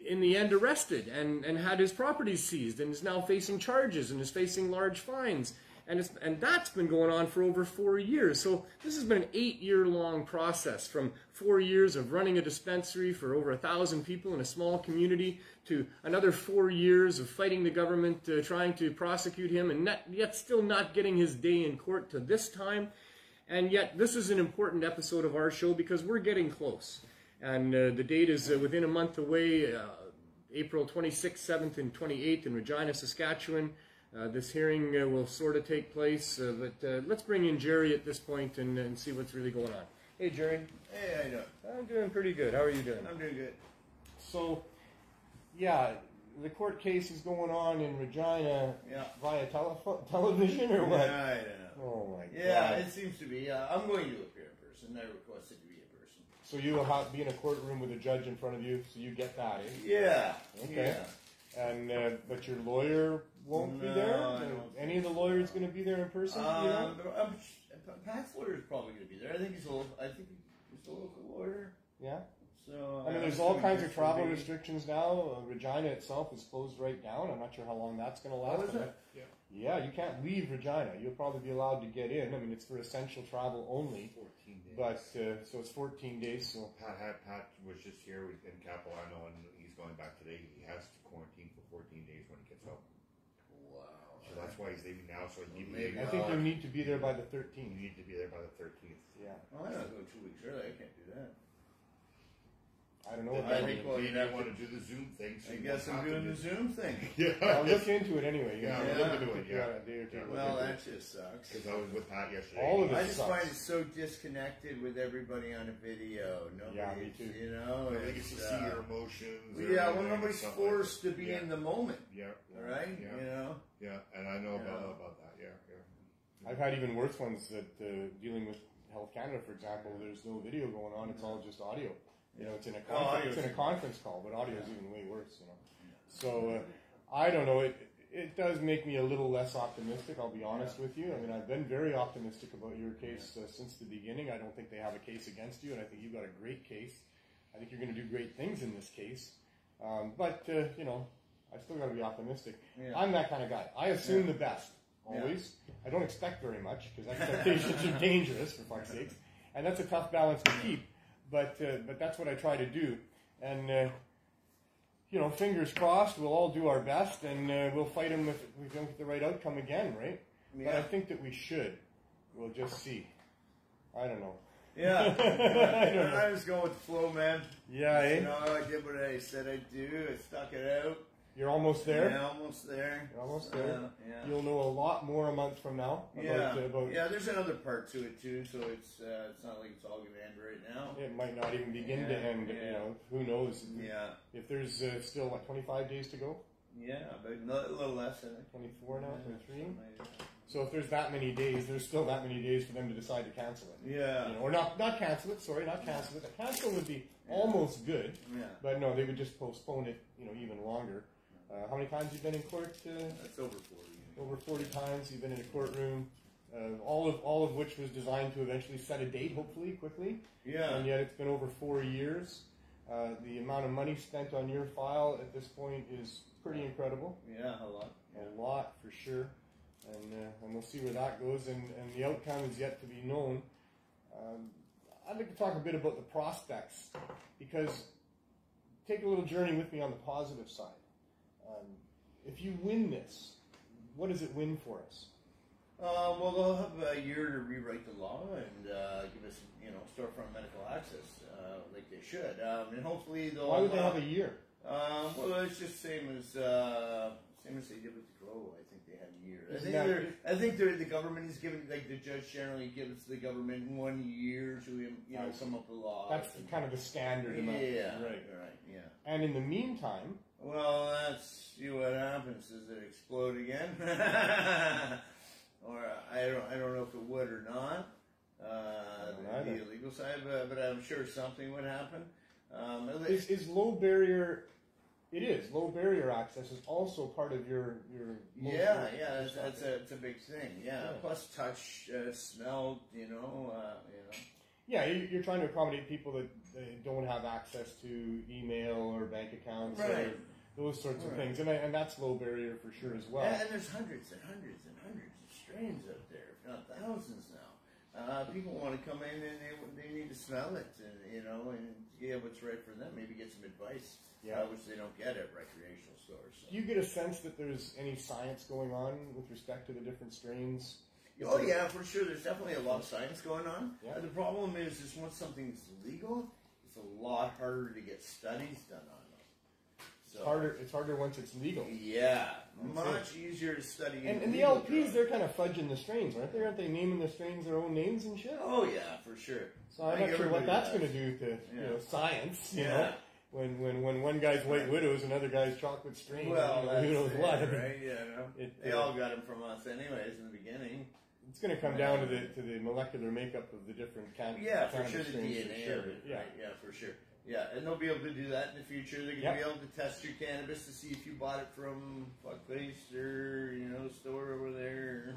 in the end arrested and had his properties seized, and is now facing charges and is facing large fines. And that's been going on for over 4 years. So this has been an 8-year-long process, from 4 years of running a dispensary for over 1,000 people in a small community, to another 4 years of fighting the government, trying to prosecute him, and yet still not getting his day in court to this time. And yet this is an important episode of our show because we're getting close. And the date is within a month away, April 26th, 7th, and 28th in Regina, Saskatchewan. This hearing will sort of take place, but let's bring in Jerry at this point and see what's really going on. Hey, Jerry. Hey, how you doing? I'm doing pretty good. How are you doing? I'm doing good. So, yeah, the court case is going on in Regina via television or what? Yeah, I don't know. Oh, my God. Yeah, it seems to be. I'm going to appear in person. I requested to be in person. So you will be in a courtroom with a judge in front of you, so you get that, eh? Yeah. Okay. Yeah. And but your lawyer won't be there? Any of the lawyers going to be there in person? You know? Pat's lawyer is probably going to be there. I think he's a local lawyer. Yeah. So I mean, there's all kinds of travel restrictions now. Regina itself is closed right down. I'm not sure how long that's going to last. Oh, is it? Yeah, you can't leave Regina. You'll probably be allowed to get in. I mean, it's for essential travel only. 14 days. But so it's 14 days. So Pat was just here in Capilano, and he's going back today. He has to quarantine for 14 days when he gets home. Wow. So that's why he's leaving now. So I think you need to be there by the 13th. You need to be there by the 13th. Yeah. Well, I'm not going 2 weeks early. I can't do that. I don't know. I think you want to do the Zoom thing. So I guess I'm doing the Zoom thing. Yeah. I'll look into it anyway. Yeah, look into it. Yeah. A day or two. Well, that just sucks. Because I was with Pat yesterday. All of it I just sucks. find it so disconnected with everybody on a video. Nobody, Yeah, me too. You know, Nobody gets to see your emotions. Yeah, well, nobody's forced to be in the moment. Yeah. Right? Yeah. You know? Yeah, and I know about that. Yeah. I've had even worse ones that dealing with Health Canada, for example, there's no video going on, it's all just audio. You know, it's in a conference call, but audio is even way worse, you know. So, I don't know, it does make me a little less optimistic, I'll be honest with you. I mean, I've been very optimistic about your case since the beginning. I don't think they have a case against you, and I think you've got a great case. I think you're going to do great things in this case. But, you know, I still got to be optimistic. Yeah. I'm that kind of guy. I assume the best, always. I don't expect very much, because expectations are dangerous, for fuck's sake. And that's a tough balance to keep. But that's what I try to do. And, you know, fingers crossed, we'll all do our best, and we'll fight them if we don't get the right outcome again, right? Yeah. But I think that we should. We'll just see. I don't know. Yeah. I don't know. I was going with the flow, man. Yeah, eh? You know, I did what I said I'd do. I stuck it out. You're almost there? Yeah, almost there. You're almost there. Yeah. You'll know a lot more a month from now. About, Yeah, there's another part to it, too, so it's not like it's all going to end right now. It might not even begin to end, you know, who knows? Yeah. If there's still, 25 days to go? Yeah, but a little less, I think. 24 now, 23? So if there's that many days, there's still that many days for them to decide to cancel it. Yeah. You know, or not cancel it, sorry, not cancel it. Cancel would be almost good. Yeah. But no, they would just postpone it, you know, even longer. How many times have you been in court? That's over 40. Over 40 times you've been in a courtroom. All of which was designed to eventually set a date, hopefully, quickly. Yeah. And yet it's been over 4 years. The amount of money spent on your file at this point is pretty incredible. Yeah, a lot. A lot, for sure. And we'll see where that goes. And the outcome is yet to be known. I'd like to talk a bit about the prospects, because take a little journey with me on the positive side. If you win this, what does it win for us? Well, they'll have a year to rewrite the law and give us, you know, storefront medical access, like they should. And hopefully they'll... Why would they have a year? Well, it's just same as they did with the grow. I think they had a year. I think the government is giving, like the judge generally gives the government 1 year to, you know, sum up the law. That's kind of the standard amount. Yeah, right, yeah. And in the meantime... Well, that's, see what happens. Does it explode again? Or I don't know if it would or not. The illegal side, but I'm sure something would happen. Is low barrier? It is low barrier access is also part of your. It's a big thing. Yeah. Plus touch, smell. You know. Yeah, you're trying to accommodate people that don't have access to email or bank accounts or those sorts of things, and that's low barrier for sure as well. And there's hundreds and hundreds and hundreds of strains out there, if not thousands now. People want to come in and they need to smell it, and get what's right for them. Maybe get some advice, which they don't get at recreational stores. So. Do you get a sense that there's any science going on with respect to the different strains? Oh yeah, for sure. There's definitely a lot of science going on. Yeah. The problem is once something's legal, it's a lot harder to get studies done on them. So, it's harder once it's legal. Yeah, much easier to study. And the LPs, they're kind of fudging the strains, aren't they? Aren't they naming the strains their own names and shit? Oh yeah, for sure. So I'm not sure what that's going to do to science. You know, when one guy's White Widows, another guy's chocolate strain. Well, who knows what? Right? Yeah, they all got them from us, anyways, in the beginning. It's going to come down to the molecular makeup of the different cannabis for sure, the DNA of it. Right? Yeah, for sure. Yeah, and they'll be able to do that in the future. They're going to be able to test your cannabis to see if you bought it from fuckface or, store over there.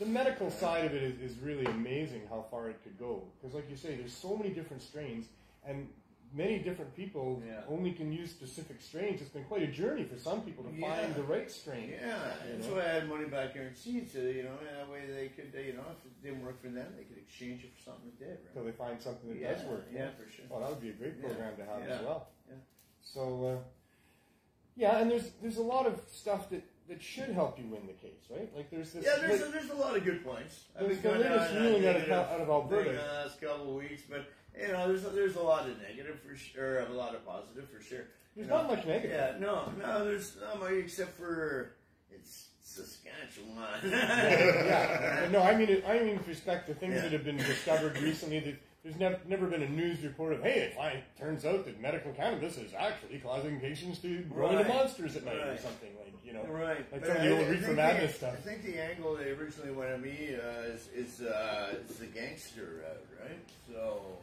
The medical side of it is really amazing how far it could go. Because like you say, there's so many different strains, and many different people only can use specific strains. It's been quite a journey for some people to find the right strain. Yeah, that's why I had money back guaranteed. So, that way they could, if it didn't work for them, they could exchange it for something that did, right? Until they find something that does work. Yeah, for sure. Well, that would be a great program to have as well. Yeah. So, and there's a lot of stuff that should help you win the case, right? Like there's this. Yeah, there's a lot of good points. There's the latest ruling out of Alberta. The last couple of weeks, but there's a lot of negative for sure, a lot of positive for sure. There's not much negative. Yeah, no, there's not much except for it's Saskatchewan. No, I mean with respect to things that have been discovered recently. That there's never been a news report of, hey, it turns out that medical cannabis is actually causing patients to grow into monsters at night or something Right. Like some of the old Reefer Madness stuff. I think the angle they originally went at me is the gangster route, right? So,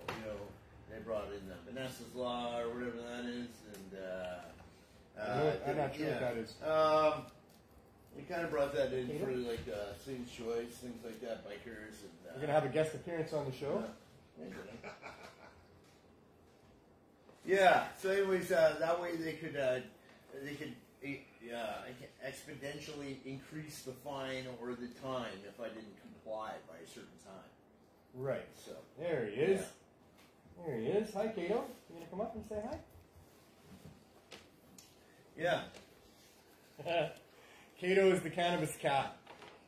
they brought in the Vanessa's Law or whatever that is, and I'm not sure what that is. We kind of brought that in for like Clean Choice, things like that, bikers. And, we're gonna have a guest appearance on the show. Yeah. So, anyways, that way they could I can exponentially increase the fine or the time if I didn't comply by a certain time. Right. So there he is. There he is. Hi, Cato. You gonna come up and say hi? Yeah. Cato is the cannabis cat.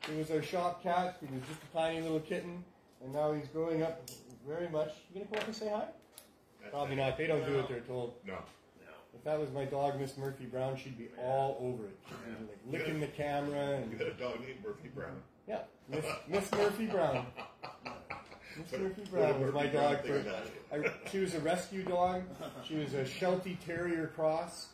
He was our shop cat. He was just a tiny little kitten, and now he's growing up very much. You gonna come up and say hi? Probably not. They don't do what they're told. No. If that was my dog, Miss Murphy Brown, she'd be all over it. She'd be like licking the camera. And You had a dog named Murphy Brown. yeah, Miss Murphy Brown. Miss Murphy Brown was my dog. She was a rescue dog. She was a Sheltie Terrier cross.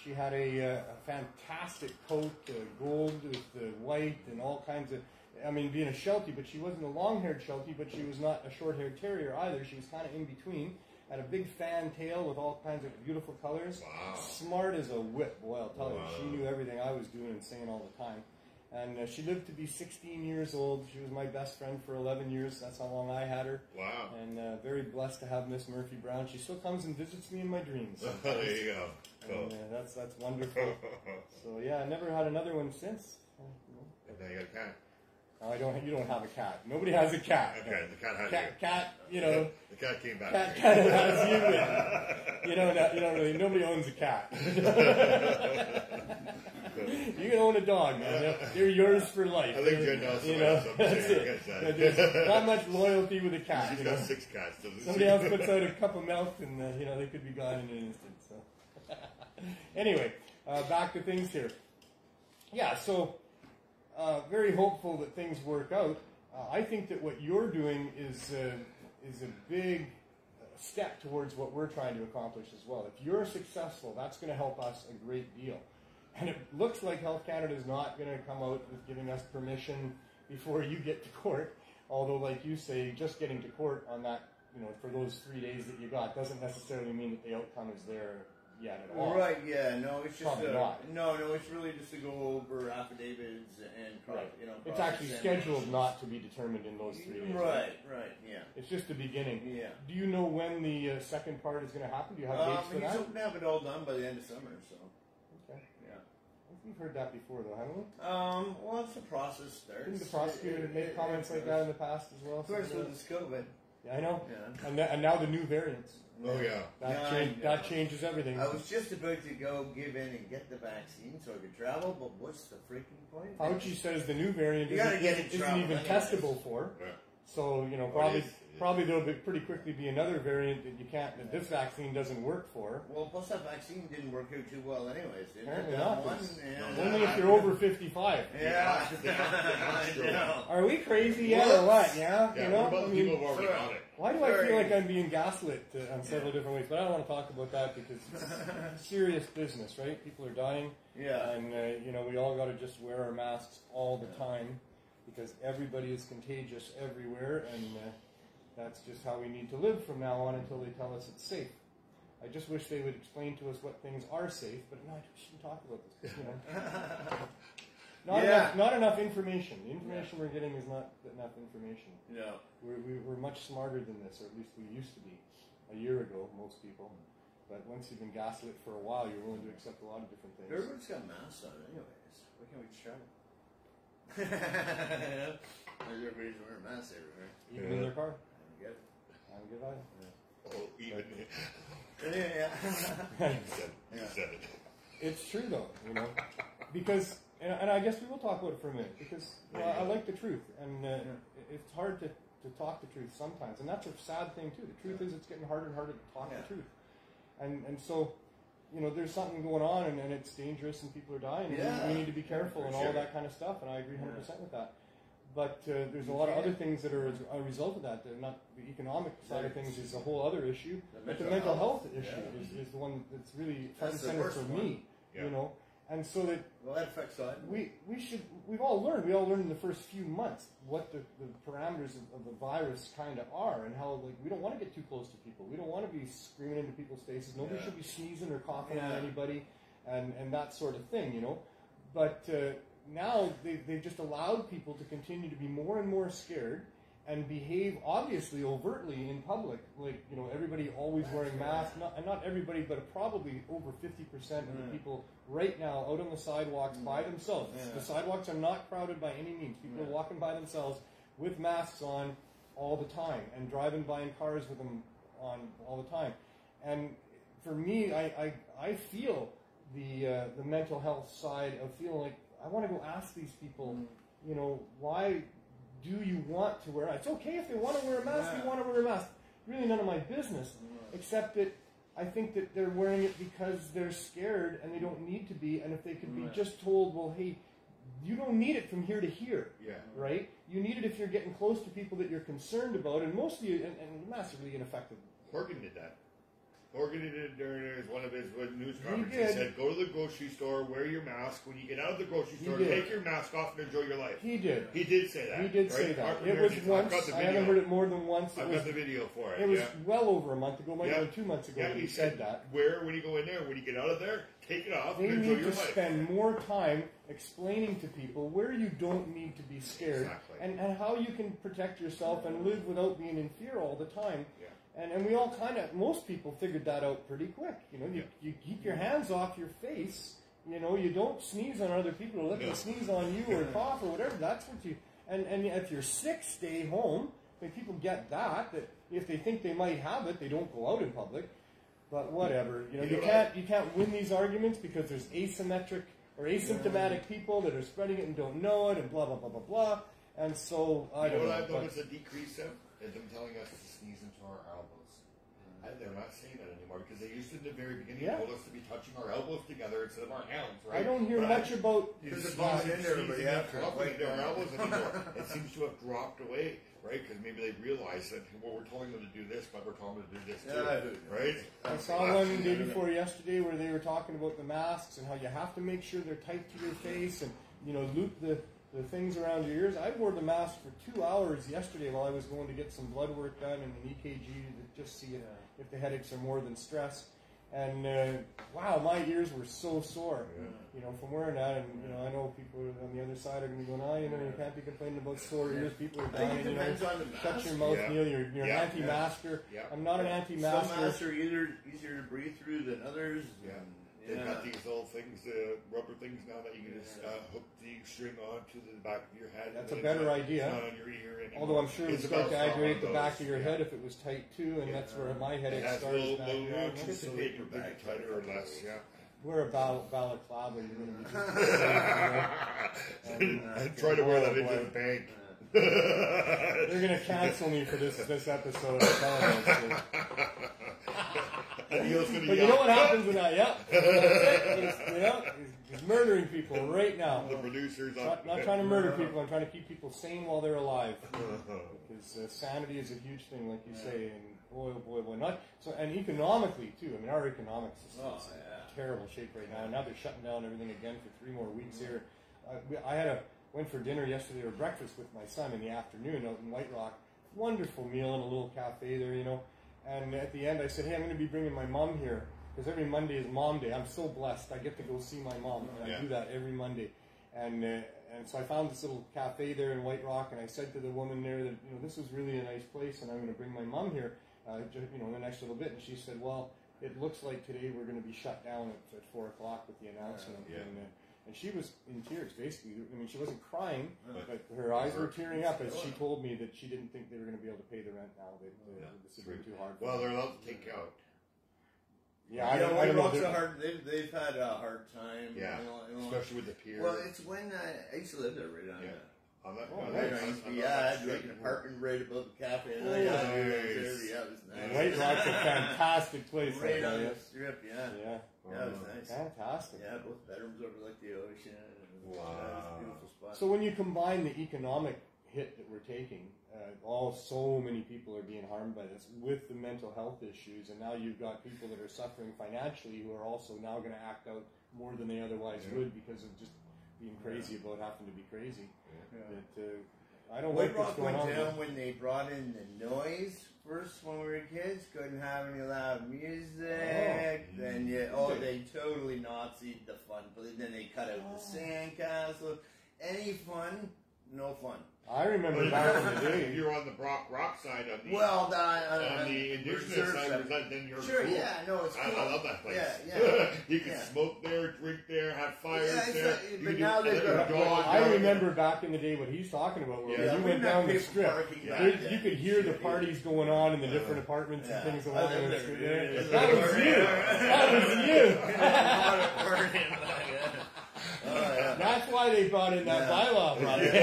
She had a fantastic coat, gold with the white and all kinds of. I mean, being a Sheltie, but she wasn't a long-haired Sheltie, but she was not a short-haired Terrier either. She was kind of in between. Had a big fan tail with all kinds of beautiful colors. Wow. Smart as a whip, boy, I'll tell you. She knew everything I was doing and saying all the time. And she lived to be 16 years old. She was my best friend for 11 years. That's how long I had her. Wow. And very blessed to have Miss Murphy Brown. She still comes and visits me in my dreams. There you go. Cool. And, that's wonderful. So yeah, I never had another one since. And now you got a cat. I don't. You don't have a cat. Nobody has a cat. Okay, the cat has you. Cat. You know. The cat came back. Cat has you. You don't really. Nobody owns a cat. You can own a dog, man. They're yours for life. I think Jen knows that's it. There's not much loyalty with a cat. She's got 6 cats. Somebody else puts out a cup of milk, and they could be gone in an instant. So, anyway, back to things here. Yeah. So. Very hopeful that things work out. I think that what you're doing is a big step towards what we're trying to accomplish as well. If you're successful, that's going to help us a great deal. And it looks like Health Canada is not going to come out with giving us permission before you get to court. Although, like you say, just getting to court on that, for those 3 days that you got doesn't necessarily mean that the outcome is there yet at all. Right, yeah, no, it's just no, it's really just to go over affidavits and it's actually scheduled not to be determined in those 3 days. Right, yeah. It's just the beginning. Yeah. Do you know when the second part is going to happen? Do you have dates for that? He's hoping to have it all done by the end of summer, so. Okay. Yeah. I think we've heard that before, though, haven't we? Once the process starts. Didn't the prosecutor make comments like that in the past as well? Of course, with this COVID. Yeah, I know. Yeah. And now the new variants. Oh, yeah. That changes everything. I was just about to go give in and get the vaccine so I could travel, but what's the freaking point? Fauci says the new variant isn't even testable for. Yeah. So, probably there'll pretty quickly be another variant that this vaccine doesn't work for. Well, plus that vaccine didn't work out too well anyways, did Apparently it? not. Yeah. Only if you're over 55. Yeah. I know. Are we crazy yet or what? Yeah? Yeah, what about the people who've already got it? Why do I feel like I'm being gaslit on several different ways? But I don't want to talk about that because it's serious business, right? People are dying. Yeah. And, we all got to just wear our masks all the time because everybody is contagious everywhere. And that's just how we need to live from now on until they tell us it's safe. I just wish they would explain to us what things are safe, but no, I shouldn't talk about this. Not enough information. The information we're getting is not enough information. No. We're much smarter than this, or at least we used to be a year ago, most people. But once you've been gaslit for a while, you're willing to accept a lot of different things. Everybody's got masks on anyways. Why can't we just travel? Everybody's wearing masks everywhere. Even in their car. I Have a good night. Oh, even. You said it. It's true though, because, and I guess we will talk about it for a minute, because I like the truth, and it's hard to talk the truth sometimes, and that's a sad thing too. The truth is it's getting harder and harder to talk the truth, and so, there's something going on, and it's dangerous, and people are dying, and we need to be careful, and all that kind of stuff, and I agree 100% with that. But there's a lot of other things that are a result of that. Not the economic side of things is a whole other issue, but the mental health issue is the one that's really front and center for me. And so that affects that. We've all learned in the first few months what the parameters of the virus kind of are, and how we don't want to get too close to people. We don't want to be screaming into people's faces. Nobody should be sneezing or coughing on anybody, and that sort of thing, But now they've just allowed people to continue to be more and more scared, and behave obviously overtly in public, like, you know, everybody always wearing masks, not everybody, but probably over 50% of the people right now out on the sidewalks by themselves. The sidewalks are not crowded by any means. People are walking by themselves with masks on all the time and driving by in cars with them on all the time. And for me, I feel the mental health side of feeling like I want to go ask these people, you know, why do you want to wear a mask? It's okay if they want to wear a mask, you want to wear a mask. Really none of my business, except that I think that they're wearing it because they're scared and they don't need to be. And if they could be just told, well, hey, you don't need it from here to here, right? You need it if you're getting close to people that you're concerned about, and mostly, and massively ineffective. Horgan did that. Horgan did it during one of his news conferences. He said, go to the grocery store, wear your mask. When you get out of the grocery store, take your mask off and enjoy your life. He did. He did say that. He did say that. It was once. I haven't heard it more than once. I've got the video for it. It was well over a month ago, maybe 2 months ago that he said that. When you go in there, when you get out of there, take it off and enjoy your life. They need to spend more time explaining to people where you don't need to be scared and how you can protect yourself and live without being in fear all the time. And we all most people figured that out pretty quick. You know, you keep your hands off your face. You know, you don't sneeze on other people or let them sneeze on you or cough or whatever. That's what you, and if you're sick, stay home. I mean, people get that if they think they might have it, they don't go out in public. But whatever, you know, you can't win these arguments because there's asymptomatic people that are spreading it and don't know it and blah, blah, blah, blah, blah. And so, I don't know. What I've noticed a decrease of is them telling us to sneeze into our elbows. They're not saying that anymore because they used to in the very beginning told us to be touching our elbows together instead of our hands, right? I don't hear much about because it's not in there, but our elbows anymore. It seems to have dropped away, right? Because maybe they realize that we're telling them to do this, but we're telling them to do this too, right? I saw one the day before yesterday where they were talking about the masks and how you have to make sure they're tight to your face and, you know, loop the things around your ears. I wore the mask for 2 hours yesterday while I was going to get some blood work done and an EKG to just see if the headaches are more than stress. And wow, my ears were so sore, you know, from wearing that. And you know, I know people on the other side are going to be going, you know, you can't be complaining about sore ears. People are dying. You know, shut your mouth, Neil. You're an anti-masker. I'm not an anti-masker. Some masks are easier to breathe through than others. They've got these little things, rubber things now that you can just hook the string onto the back of your head. That's a better idea. It's not on your ear anymore. Although I'm sure it would start to aggravate the back of your head if it was tight too, and that's where my headache starts. To make your back tighter or less, Wear a balaclava, you're going to be just try to wear that into the bank. They're going to cancel me for this episode. I'm telling you. But you know what happens in that? He's murdering people right now. The producers not trying to murder people. I'm trying to keep people sane while they're alive. Because sanity is a huge thing, like you say. And boy, oh boy. And economically too. I mean, our economics is in terrible shape right now. Now they're shutting down everything again for 3 more weeks here. I went for dinner yesterday or breakfast with my son in the afternoon out in White Rock. Wonderful meal in a little cafe there, you know. And at the end I said, hey, I'm going to be bringing my mom here because every Monday is Mom Day. I'm so blessed. I get to go see my mom. And I do that every Monday. And so I found this little cafe there in White Rock, and I said to the woman there that, you know, this is really a nice place and I'm going to bring my mom here, you know, in the next little bit. And she said, well, it looks like today we're going to be shut down at 4 o'clock with the announcement. And she was in tears, basically. I mean, she wasn't crying, but her eyes were tearing up as she told me that she didn't think they were going to be able to pay the rent now. This would be too hard. Well, they're allowed to take out. I don't know. They've had a hard time. Especially with the pier. Well, it's when I used to live there right on that. I had like an apartment right above the cafe. And it was nice. White Rock's a fantastic place. Right on the strip, Yeah, it was nice. Fantastic. Yeah, both bedrooms overlook the ocean. Wow. It was a beautiful spot. So when you combine the economic hit that we're taking, so many people are being harmed by this with the mental health issues, and now you've got people that are suffering financially who are also now going to act out more than they otherwise would because of just being crazy about having to be crazy. I don't like what's going on. White Rock went down when they brought in the noise first when we were kids. Couldn't have any loud music. Then they totally Nazi'd the fun. But then they cut out the sandcastle. Any fun no fun. I remember back in the day. If you're on the rock side of the on the indigenous side, then you're sure. cool. Yeah, no, it's cool. I love that place. Yeah. You can smoke there, drink there, have fires there. But now they've got. I remember back in the day what he's talking about. Where we went down the strip, you could hear the parties going on in the different apartments and things along the street there. That was you. That was you. That's why they brought in that bylaw project.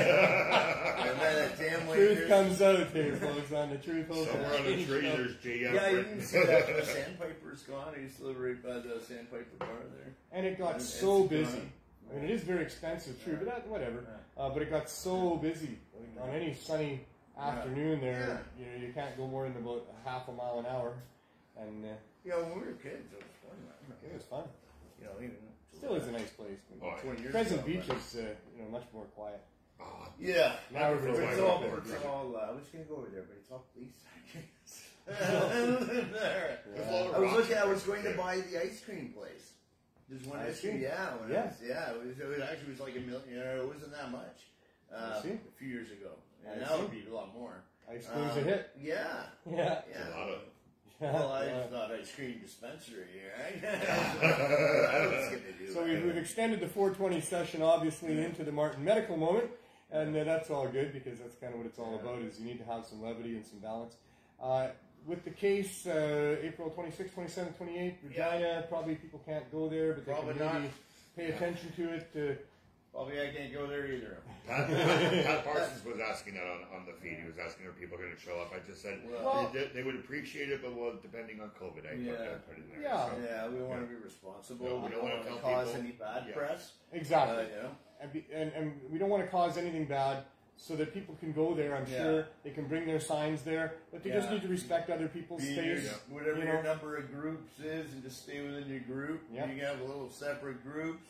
Truth comes out here, folks, on the Truth Hope. Somewhere on the tree, there's JF. Yeah, you can see that the Sandpiper's gone. I used to live right by the Sandpiper bar there. And it got so busy. I mean, it is very expensive, true, but whatever. But it got so busy. On any sunny afternoon there, you can't go more than about half a mile an hour. And when we were kids, it was fun, man. It was fun. Even still is a nice place. 20 years Crescent ago, Beach is much more quiet. Yeah. Now everybody's it's all I was going to go over there, but it's all police. I was going to buy the ice cream place. There's one ice cream. It was like $1 million. It wasn't that much a few years ago. And now it would be a lot more. Ice cream's a hit. Yeah. A lot of. Well, it's not ice cream dispensary, right? So we've extended the 420 session, obviously, into the Martin medical moment, and that's all good because that's kind of what it's all about. Is you need to have some levity and some balance. With the case, April 26, 27, 28, Regina, probably people can't go there, but they can maybe pay attention to it. Probably I can't go there either. Pat Parsons was asking that on the feed. He was asking are people going to show up. I just said they would appreciate it, but depending on COVID, I put it in there. Yeah, we want to be responsible. No, we don't want to cause any bad press. Exactly. And we don't want to cause anything bad, so that people can go there. I'm sure they can bring their signs there, but they just need to respect other people's space. Whatever your number of groups is, and just stay within your group. You can have little separate groups.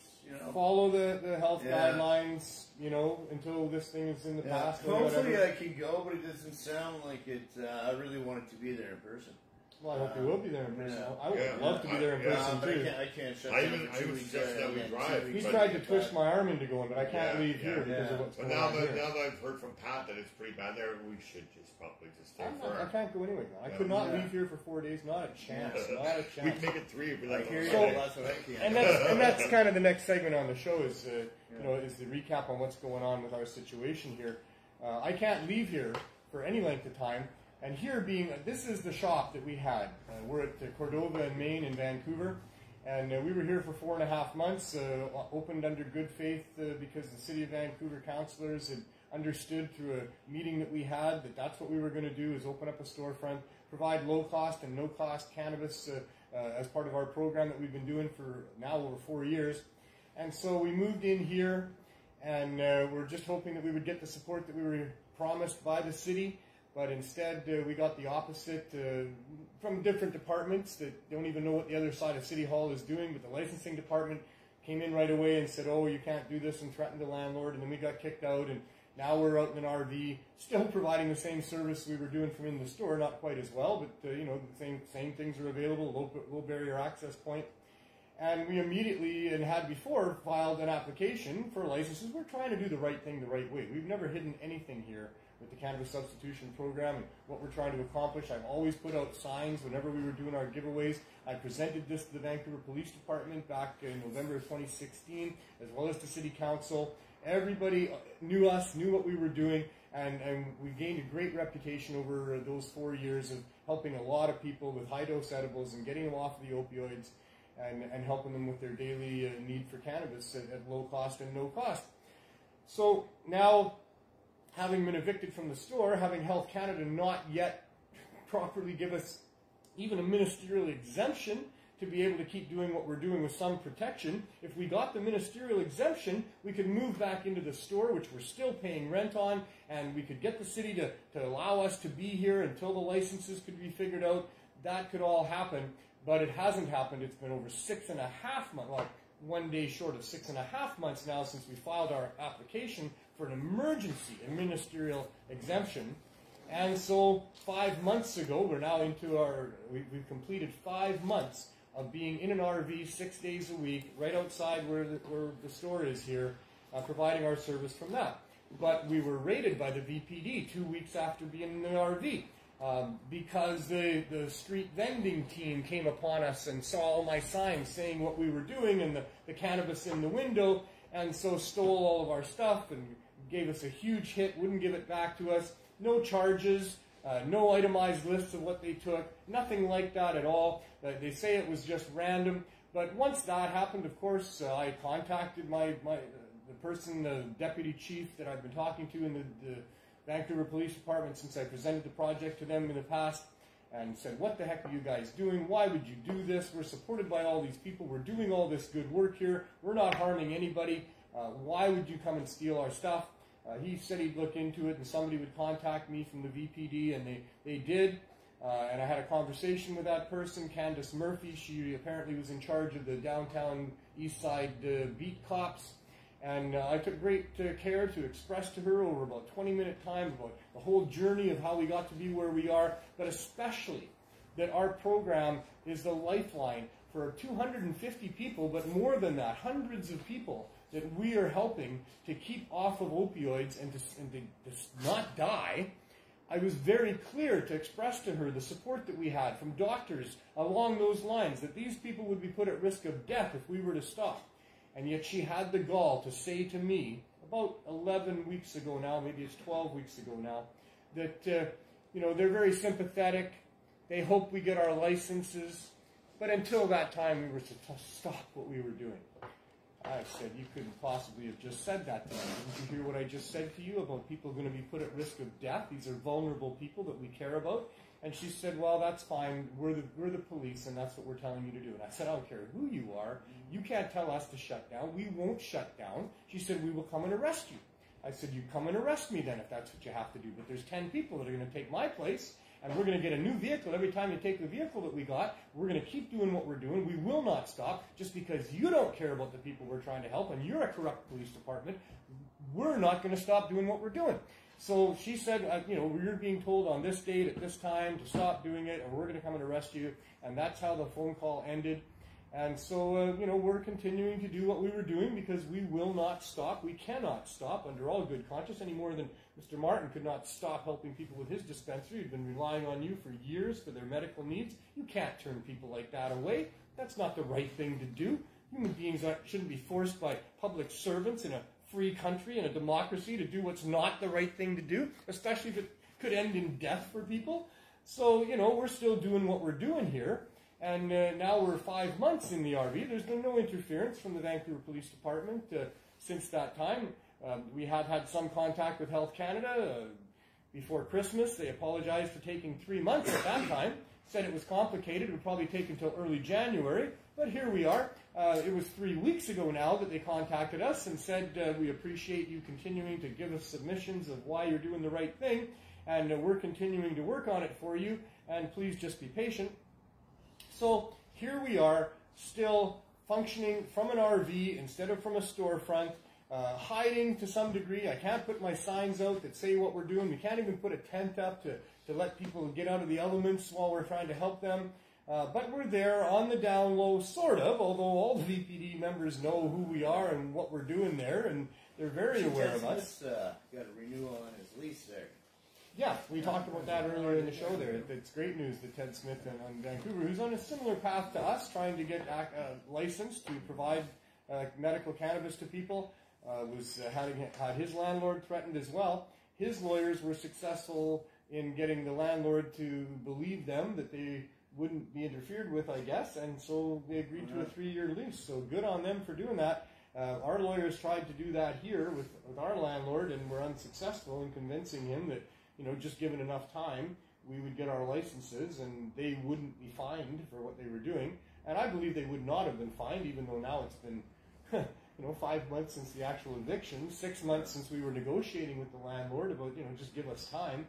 Follow the health guidelines, until this thing is in the past. Hopefully I can go, but it doesn't sound like it. I really wanted to be there in person. Well, I hope you will be there in person. I would love to be there in person too. I can't shut down. I would suggest that we drive. He tried to twist my arm into going, but I can't leave here because of what's going on here. Now that I've heard from Pat that it's pretty bad there, we should probably stay for. I can't go anyway. I could not leave here for 4 days. Not a chance. Not a chance. We can make it 3 if we like. And that's kind of the next segment on the show is is the recap on what's going on with our situation here. I can't leave here for any length of time. And here this is the shop that we had. We're at Cordova in Maine in Vancouver. And we were here for 4.5 months, opened under good faith because the City of Vancouver councillors had understood through a meeting that we had that that's what we were going to do is open up a storefront, provide low-cost and no-cost cannabis as part of our program that we've been doing for now over 4 years. And so we moved in here, and we're just hoping that we would get the support that we were promised by the city. But instead, we got the opposite from different departments that don't even know what the other side of City Hall is doing. But the licensing department came in right away and said, oh, you can't do this, and threatened the landlord. And then we got kicked out. And now we're out in an RV, still providing the same service we were doing from in the store. Not quite as well, but, the same things are available, low barrier access point. And we immediately, and had before, filed an application for licenses. We're trying to do the right thing the right way. We've never hidden anything here with the Cannabis Substitution Program and what we're trying to accomplish. I've always put out signs whenever we were doing our giveaways. I presented this to the Vancouver Police Department back in November of 2016, as well as to City Council. Everybody knew us, knew what we were doing, and we gained a great reputation over those 4 years of helping a lot of people with high-dose edibles and getting them off the opioids and helping them with their daily need for cannabis at low cost and no cost. So now, having been evicted from the store, having Health Canada not yet properly give us even a ministerial exemption to be able to keep doing what we're doing with some protection. If we got the ministerial exemption, we could move back into the store, which we're still paying rent on, and we could get the city to allow us to be here until the licenses could be figured out. That could all happen, but it hasn't happened. It's been over 6.5 months, like 1 day short of 6.5 months now since we filed our application for an emergency ministerial exemption. And so 5 months ago, we're now into we've completed 5 months of being in an RV 6 days a week, right outside where the store is here, providing our service from that. but we were raided by the VPD 2 weeks after being in the RV. Because the street vending team came upon us and saw all my signs saying what we were doing and the cannabis in the window, and so stole all of our stuff and gave us a huge hit, wouldn't give it back to us. No charges, no itemized lists of what they took, nothing like that at all. They say it was just random. But once that happened, of course, I contacted the deputy chief that I've been talking to in the Vancouver Police Department since I presented the project to them in the past, and said, what the heck are you guys doing? Why would you do this? We're supported by all these people. We're doing all this good work here. We're not harming anybody. Why would you come and steal our stuff? He said he'd look into it and somebody would contact me from the VPD, and they did. And I had a conversation with that person, Candace Murphy. She apparently was in charge of the downtown east side beat cops. And I took great care to express to her over about 20-minute time about the whole journey of how we got to be where we are, but especially that our program is the lifeline for 250 people, but more than that, hundreds of people that we are helping to keep off of opioids and to not die. I was very clear to express to her the support that we had from doctors along those lines, that these people would be put at risk of death if we were to stop. And yet she had the gall to say to me, about 11 weeks ago now, maybe it's 12 weeks ago now, that, they're very sympathetic. They hope we get our licenses. But until that time, we were to stop what we were doing. I said, you couldn't possibly have just said that to me. Didn't you hear what I just said to you about people going to be put at risk of death? These are vulnerable people that we care about. And she said, well, that's fine. We're the police, and that's what we're telling you to do. And I said, I don't care who you are. You can't tell us to shut down. We won't shut down. She said, we will come and arrest you. I said, you come and arrest me then if that's what you have to do. But there's 10 people that are going to take my place, and we're going to get a new vehicle every time you take the vehicle that we got. We're going to keep doing what we're doing. We will not stop just because you don't care about the people we're trying to help, and you're a corrupt police department. We're not going to stop doing what we're doing. So she said, you're being told on this date at this time to stop doing it, and we're going to come and arrest you. And that's how the phone call ended. And so, we're continuing to do what we were doing because we will not stop. We cannot stop under all good conscience any more than Mr. Martin could not stop helping people with his dispensary. He'd been relying on you for years for their medical needs. You can't turn people like that away. That's not the right thing to do. Human beings shouldn't be forced by public servants in a free country and a democracy to do what's not the right thing to do, especially if it could end in death for people. So, we're still doing what we're doing here. And now we're 5 months in the RV. There's been no interference from the Vancouver Police Department since that time. We have had some contact with Health Canada before Christmas. They apologized for taking 3 months at that time. Said it was complicated. It would probably take until early January. But here we are. It was 3 weeks ago now that they contacted us and said, we appreciate you continuing to give us submissions of why you're doing the right thing. And we're continuing to work on it for you. And please just be patient. So here we are, still functioning from an RV instead of from a storefront, hiding to some degree. I can't put my signs out that say what we're doing. We can't even put a tent up to let people get out of the elements while we're trying to help them. But we're there on the down low, sort of, although all the VPD members know who we are and what we're doing there, and they're very aware of us. Got a renewal on his lease there. Yeah, we talked about that earlier in the show there. It's great news that Ted Smith on Vancouver, who's on a similar path to us, trying to get licensed to provide medical cannabis to people, had his landlord threatened as well. His lawyers were successful in getting the landlord to believe them that they wouldn't be interfered with, I guess, and so they agreed to a 3-year lease. So good on them for doing that. Our lawyers tried to do that here with our landlord, and were unsuccessful in convincing him that, just given enough time, we would get our licenses and they wouldn't be fined for what they were doing. And I believe they would not have been fined, even though now it's been, 5 months since the actual eviction, 6 months since we were negotiating with the landlord about, just give us time.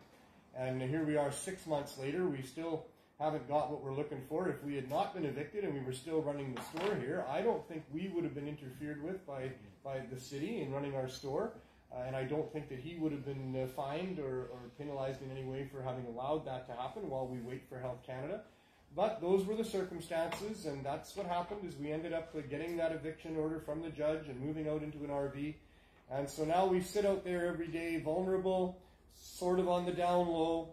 And here we are 6 months later, we still haven't got what we're looking for. If we had not been evicted and we were still running the store here, I don't think we would have been interfered with by the city in running our store. And I don't think that he would have been fined or penalized in any way for having allowed that to happen while we wait for Health Canada. But those were the circumstances, and that's what happened, is we ended up getting that eviction order from the judge and moving out into an RV. And so now we sit out there every day, vulnerable, sort of on the down low,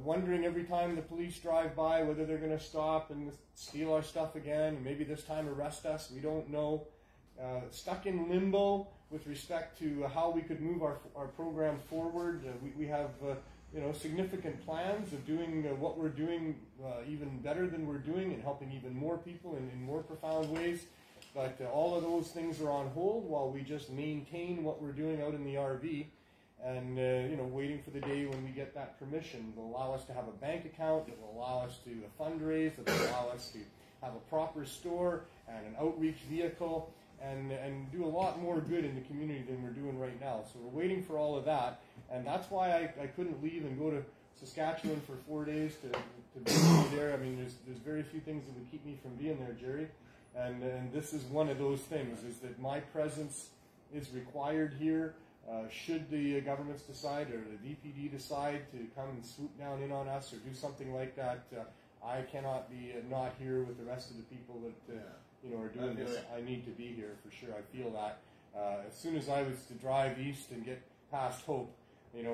wondering every time the police drive by whether they're going to stop and steal our stuff again, and maybe this time arrest us. We don't know. Stuck in limbo with respect to how we could move our program forward. We have significant plans of doing what we're doing even better than we're doing, and helping even more people in more profound ways. But all of those things are on hold while we just maintain what we're doing out in the RV, and waiting for the day when we get that permission. It will allow us to have a bank account. It will allow us to fundraise. It will allow us to have a proper store and an outreach vehicle, and do a lot more good in the community than we're doing right now. So we're waiting for all of that, and that's why I couldn't leave and go to Saskatchewan for 4 days to be there. I mean, there's very few things that would keep me from being there, Jerry, and this is one of those things, is that my presence is required here. Should the governments decide, or the DPD decide to come and swoop down in on us or do something like that, I cannot be not here with the rest of the people that are doing this. I need to be here for sure. I feel that. As soon as I was to drive east and get past Hope,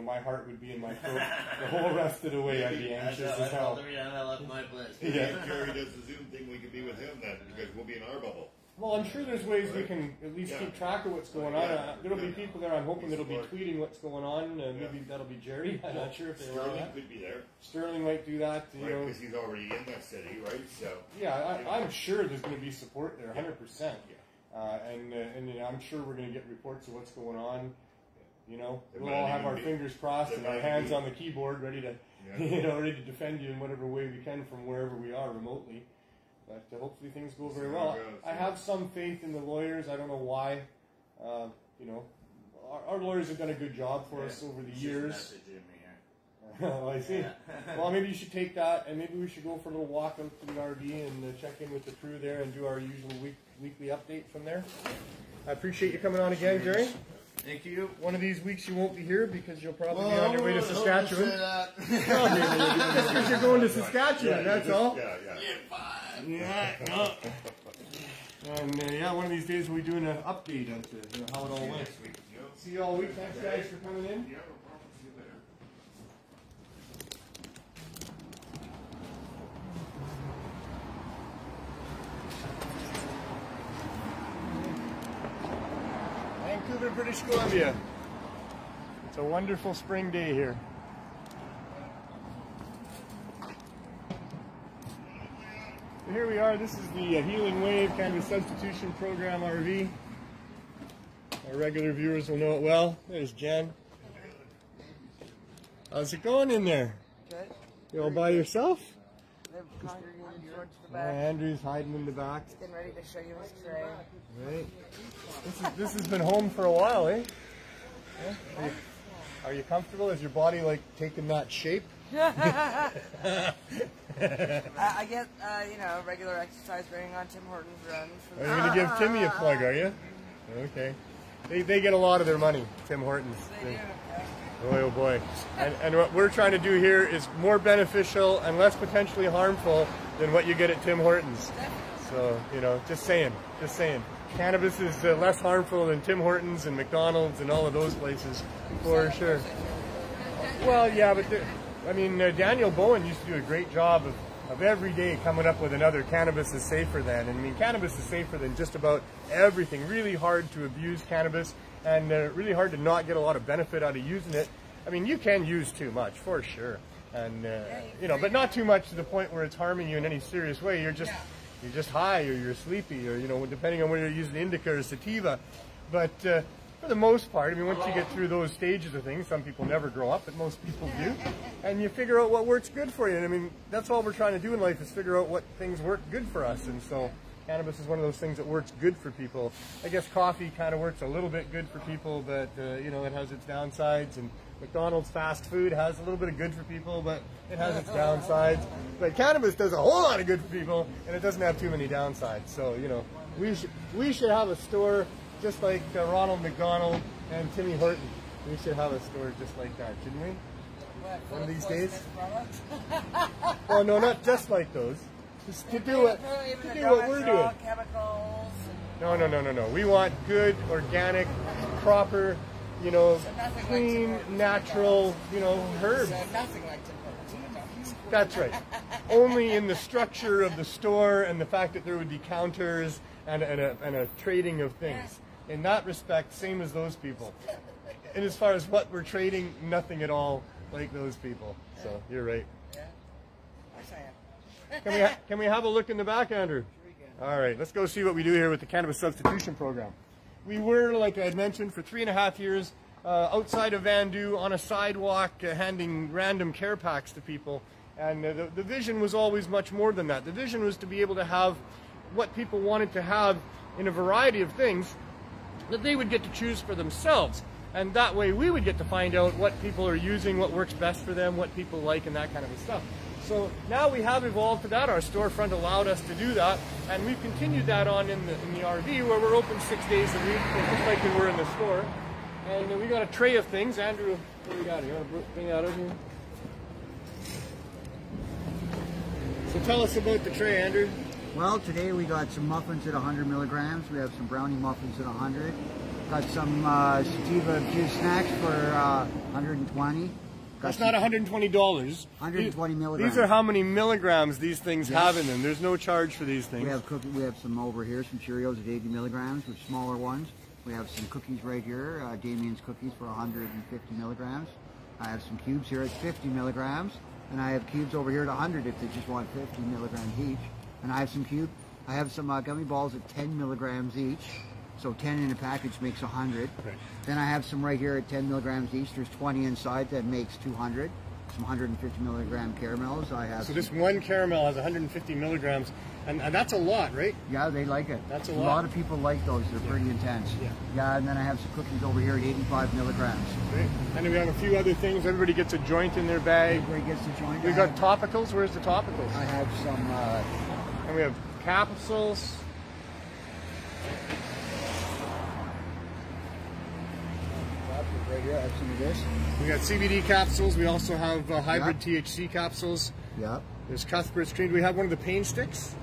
my heart would be in my throat the whole rest of the way. I'd be anxious as hell. I left my place. Yeah, if Jerry does the Zoom thing, we could be with him then, because we'll be in our bubble. Well, I'm sure there's ways we can at least keep track of what's going on. There'll be people there, I'm hoping, that'll be tweeting what's going on. Maybe that'll be Jerry. I'm not sure if they allow that. Sterling could be there. Sterling might do that. Right, because he's already in that city, right? So yeah, I'm sure there's going to be support there, 100%. And I'm sure we're going to get reports of what's going on. We'll all have our fingers crossed and our hands on the keyboard, ready to, ready to defend you in whatever way we can from wherever we are remotely. But hopefully things go very well. I have some faith in the lawyers. I don't know why. Our lawyers have done a good job for us over the years. Oh, I see. Well, maybe you should take that, and maybe we should go for a little walk out to the RV and check in with the crew there and do our usual weekly update from there. I appreciate you coming on again, Jerry. Thank you. One of these weeks you won't be here because you'll probably be on your way to Saskatchewan. Just because you're going to Saskatchewan, that's all. Yeah. And one of these days we'll be doing an update on how it all went. See you all week. Thanks, guys, for coming in. Yeah, no problem. See you later. Vancouver, British Columbia. It's a wonderful spring day here. So here we are. This is the Healing Wave Cannabis Substitution Program RV. Our regular viewers will know it well. There's Jen. How's it going in there? Good. You all by yourself? They're congregating towards the back. Andrew's hiding in the back. He's getting ready to show you his tray. Right. This has been home for a while, eh? Yeah? Are you comfortable? Is your body like taking that shape? I get, regular exercise running on Tim Hortons runs. Are you going to give Timmy a plug, are you? Okay. They get a lot of their money, Tim Hortons. They do. Boy, oh boy. And what we're trying to do here is more beneficial and less potentially harmful than what you get at Tim Hortons. So, just saying. Cannabis is less harmful than Tim Hortons and McDonald's and all of those places, for sure. Well, yeah, but Daniel Bowen used to do a great job of every day coming up with another cannabis is safer than. And I mean, cannabis is safer than just about everything. Really hard to abuse cannabis, and really hard to not get a lot of benefit out of using it. I mean, you can use too much, for sure. And, but not too much to the point where it's harming you in any serious way. You're just high, or you're sleepy, or, depending on whether you're using indica or sativa. But for the most part, once you get through those stages of things, some people never grow up, but most people do, and you figure out what works good for you. And that's all we're trying to do in life, is figure out what things work good for us. And so cannabis is one of those things that works good for people. I guess coffee kind of works a little bit good for people, but, it has its downsides. And McDonald's fast food has a little bit of good for people, but it has its downsides. But cannabis does a whole lot of good for people, and it doesn't have too many downsides. So, we should have a store just like Ronald McDonald and Timmy Horton. We should have a store just like that, shouldn't we? One of these days. Oh no, not just like those. Just to do what we're doing. Chemicals. No. We want good, organic, proper, you know, So nothing clean, like Tim natural, you know, herbs. So nothing like Tim Hortons. That's right. Only in the structure of the store and the fact that there would be counters and a trading of things. In that respect, same as those people. And as far as what we're trading, nothing at all like those people. So you're right. Yeah. Of course I am. Can we have a look in the back, Andrew? All right, let's go see what we do here with the Cannabis Substitution Program. We were, like I had mentioned, for 3.5 years outside of Vandu on a sidewalk handing random care packs to people. And the vision was always much more than that. The vision was to be able to have what people wanted to have in a variety of things that they would get to choose for themselves. And that way we would get to find out what people are using, what works best for them, what people like, and that kind of stuff. So now we have evolved to that. Our storefront allowed us to do that, and we've continued that on in the RV, where we're open 6 days a week, just like we were in the store. And we got a tray of things. Andrew, what do we got here? You want to bring that out here? So tell us about the tray, Andrew. Well, today we got some muffins at 100 milligrams. We have some brownie muffins at 100. Got some sativa juice snacks for 120. That's not $120. 120 milligrams. These are how many milligrams these things have in them. There's no charge for these things. We have some over here, some Cheerios at 80 milligrams, with smaller ones. We have some cookies right here, Damien's cookies for 150 milligrams. I have some cubes here at 50 milligrams, and I have cubes over here at 100 if they just want 50 milligrams each. And I have some gummy balls at 10 milligrams each. So 10 in a package makes 100. Right. Then I have some right here at 10 milligrams each. There's 20 inside, that makes 200. Some 150 milligram caramels. So this one caramel has 150 milligrams, and that's a lot, right? Yeah, they like it. That's a lot. A lot of people like those. They're pretty intense. Yeah, and then I have some cookies over here at 85 milligrams. Great. And then we have a few other things. Everybody gets a joint in their bag. Everybody gets a joint. We've got topicals. Where's the topicals? I have some... and we have capsules. Right here, I have some of this. We got CBD capsules. We also have hybrid THC capsules. Yeah. There's Cuthbert's Cream. Do we have one of the pain sticks?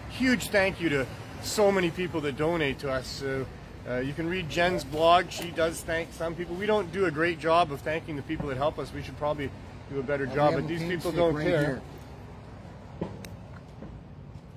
Huge thank you to so many people that donate to us. You can read Jen's blog. She does thank some people. We don't do a great job of thanking the people that help us. We should probably do a better job, but these people don't care. Here.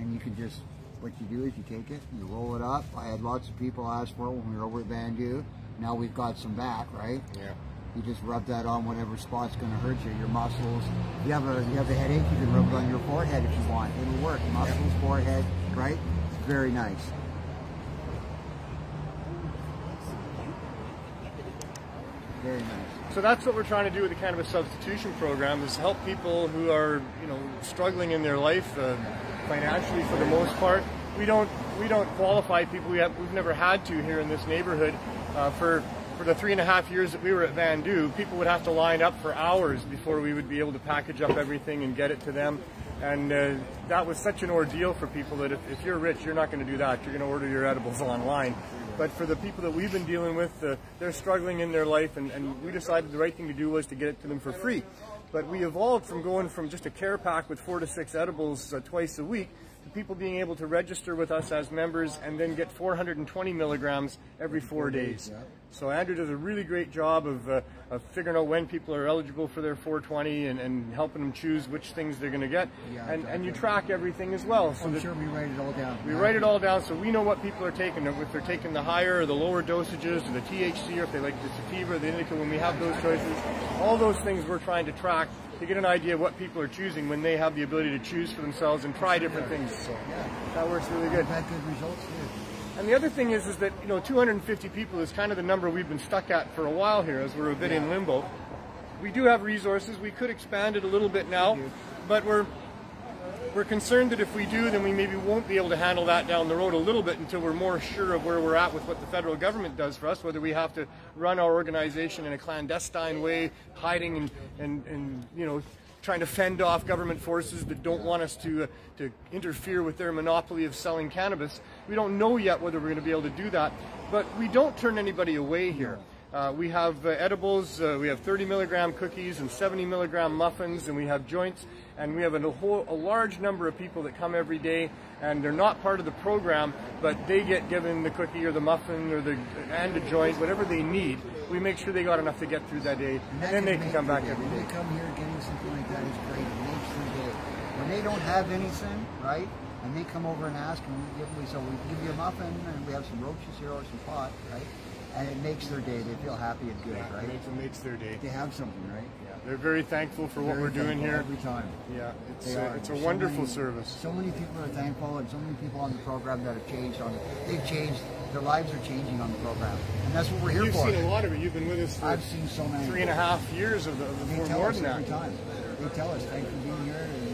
And you can just... What you do is you take it, you roll it up. I had lots of people ask for it when we were over at Vandu. Now we've got some back, right? Yeah. You just rub that on whatever spot's going to hurt you, your muscles. If you have a headache, you can rub it on your forehead if you want. It'll work. Muscles, forehead, right? It's very nice. Very nice. So that's what we're trying to do with the Cannabis Substitution Program, is help people who are, you know, struggling in their life financially for the most part. We don't qualify people. We've never had to here in this neighborhood. For the 3.5 years that we were at Vandu, people would have to line up for hours before we would be able to package up everything and get it to them. And that was such an ordeal for people that if you're rich, you're not going to do that. You're going to order your edibles online. But for the people that we've been dealing with, they're struggling in their life, and we decided the right thing to do was to get it to them for free. But we evolved from going from just a care pack with 4 to 6 edibles twice a week to people being able to register with us as members and then get 420 milligrams every 4 days. So Andrew does a really great job of figuring out when people are eligible for their 420 and helping them choose which things they're going to get. And you track everything as well. So I'm sure we write it all down. We write it all down so we know what people are taking. If they're taking the higher or the lower dosages, or the THC, or if they like the sativa or the indica, when we have those choices. All those things we're trying to track to get an idea of what people are choosing when they have the ability to choose for themselves and try different things. So that works really good. We've had good results too. And the other thing is that, you know, 250 people is kind of the number we've been stuck at for a while here, as we're a bit in limbo. We do have resources. We could expand it a little bit now, but we're concerned that if we do, then we maybe won't be able to handle that down the road a little bit until we're more sure of where we're at with what the federal government does for us, whether we have to run our organization in a clandestine way, hiding and you know, trying to fend off government forces that don't want us to interfere with their monopoly of selling cannabis. We don't know yet whether we're going to be able to do that, but we don't turn anybody away here. We have edibles, we have 30 milligram cookies and 70 milligram muffins, and we have joints, and we have a large number of people that come every day, and they're not part of the program, but they get given the cookie or the muffin or and a joint, whatever they need. We make sure they got enough to get through that day, and then they can come back every day. When they come here getting something like that is great. It makes their day. When they don't have anything, right, and they come over and ask, and we give you a muffin, and we have some roaches here or some pot, right? And it makes their day. They feel happy and good, right? It makes their day. They have something, right? Yeah, they're very thankful for what we're doing here every time. Yeah, it's a wonderful service. So many people are thankful, and so many people on the program that have changed they've changed. Their lives are changing on the program, and that's what we're here for. You've seen a lot of it. You've been with us for I've seen so many. 3.5 years of the more than that. Every time. They tell us, thanks for being here, and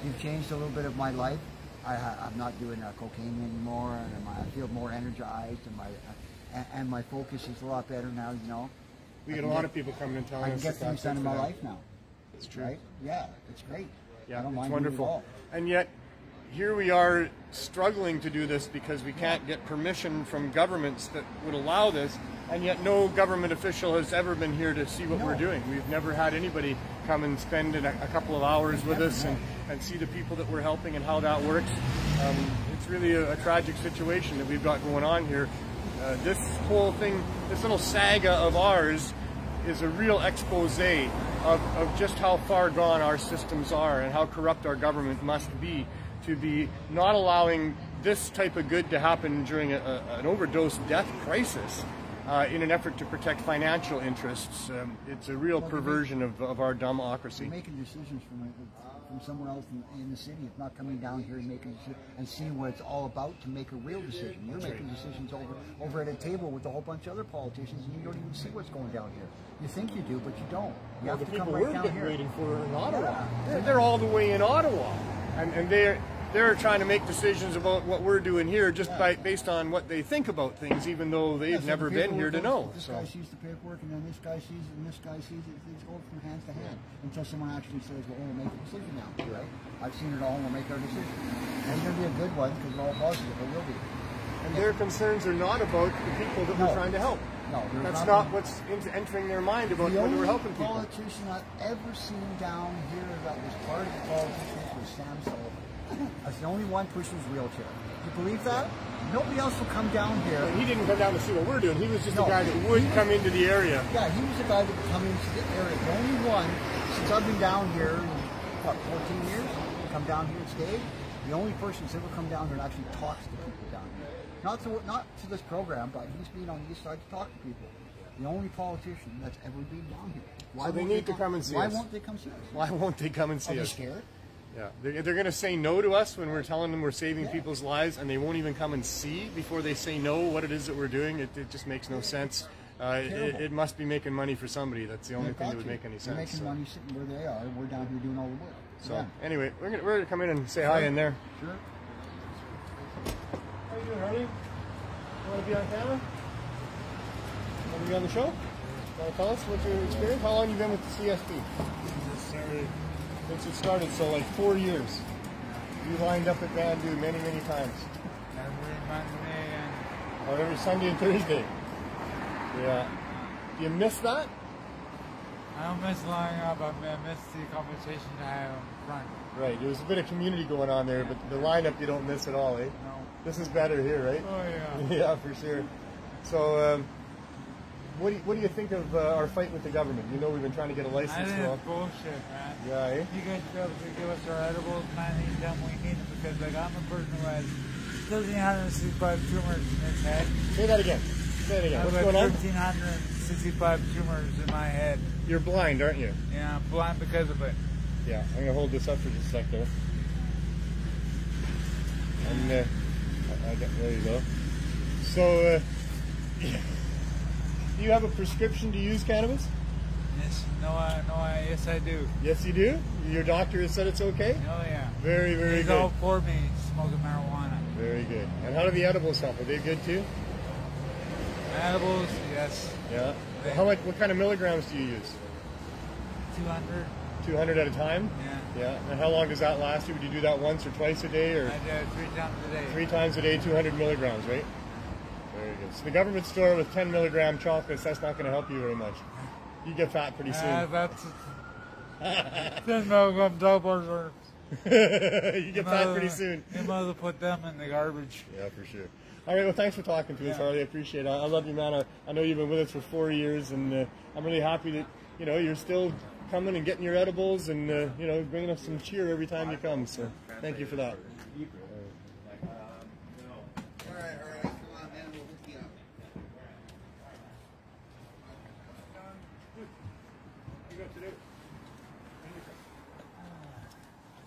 you've changed a little bit of my life. I'm not doing cocaine anymore, and I feel more energized, and my focus is a lot better now. We get a lot of people coming and telling us I get things done in my life now. It's true. Right? Yeah, it's great. Yeah, I don't mind it's wonderful. it at all. And yet, here we are struggling to do this because we can't get permission from governments that would allow this, and yet no government official has ever been here to see what we're doing. We've never had anybody come and spend a couple of hours with us and see the people that we're helping and how that works. It's really a tragic situation that we've got going on here. This whole thing, this little saga of ours, is a real expose of just how far gone our systems are and how corrupt our government must be to be not allowing this type of good to happen during an overdose death crisis in an effort to protect financial interests. It's a real perversion of our democracy. You're making decisions from somewhere else in the city. It's not coming down here and making and seeing what it's all about to make a real decision. You're making decisions over at a table with a whole bunch of other politicians, and you don't even see what's going down here. You think you do, but you don't. You have to come right down here. Waiting for in Ottawa. Yeah. They're all the way in Ottawa, and they're trying to make decisions about what we're doing here just based on what they think about things, even though they've never been here to know. This guy sees the paperwork, and then this guy sees it, and this guy sees it. Things go from hand to hand until someone actually says, well, we'll make a decision now, right? I've seen it all, and we'll make our decision. And it's going to be a good one, because it's all positive. It will be. And their concerns are not about the people that we're trying to help. No, that's not what's entering their mind about when we're helping people. The only politician I've ever seen down here that was part of the politicians was Sam Sullivan. That's the only one pushing his wheelchair. You believe that? Nobody else will come down here. And he didn't come down to see what we're doing. He was just the guy that would come into the area. Yeah, he was the guy that would come into the area. The only one, since I've been down here, what, 14 years, come down here and stayed, the only person that's ever come down here and actually talks to people down here. Not to this program, but he's been on the east side to talk to people. The only politician that's ever been down here. Why they need to come and see us. Why won't they come see us? Why won't they come and see us? Are they scared? Yeah, they're going to say no to us when we're telling them we're saving people's lives, and they won't even come and see before they say no what it is that we're doing. It just makes no sense. It must be making money for somebody. That's the only thing that would make any sense. They're making money sitting where they are. We're down here doing all the work. So anyway, we're gonna come in and say hi in there. Sure. How you doing, Harley? You want to be on camera? Want to be on the show? Want to tell us what's your experience? How long have you been with the CSP? Since it started, so like 4 years. You lined up at Bandu many, many times. Every Monday and... Or every Sunday and Thursday. Yeah. Do you miss that? I don't miss lining up, I miss the conversation I have in front. Right, there was a bit of community going on there, but the lineup you don't miss at all, eh? No. This is better here, right? Oh, yeah. Yeah, for sure. So, what do you think of our fight with the government? You know we've been trying to get a license. I think it's bullshit, man. Yeah, eh? You guys be able to give us our edibles, man, anytime we need them, because like I'm a person who has 1,365 tumors in his head. Say that again. Say it again. What's going on? 1,365 tumors in my head. You're blind, aren't you? Yeah, I'm blind because of it. Yeah, I'm going to hold this up for just a sec there. And there you go. So, do you have a prescription to use cannabis? Yes, yes I do. Yes, you do? Your doctor has said it's okay? Oh, yeah. Very, very He's good. all for me smoking marijuana. Very good. And how do the edibles help? Are they good too? Edibles, yes. Yeah. What kind of milligrams do you use? 200. 200 at a time? Yeah. Yeah. And how long does that last you? Would you do that once or twice a day? Or I do it 3 times a day. 3 times a day, 200 milligrams, right? Very Very good. So the government store with 10 milligram chocolates, that's not going to help you very much. You get fat pretty soon. That's 10 milligram doubles or... You get fat pretty soon. You might as well put them in the garbage. Yeah, for sure. All right, well, thanks for talking to us, Harley. I appreciate it. I love you, man. I know you've been with us for 4 years, and I'm really happy that, you know, you're still coming and getting your edibles and, you know, bringing us some cheer every time you come. So thank you for that. All right, come on, man. We'll hook you up.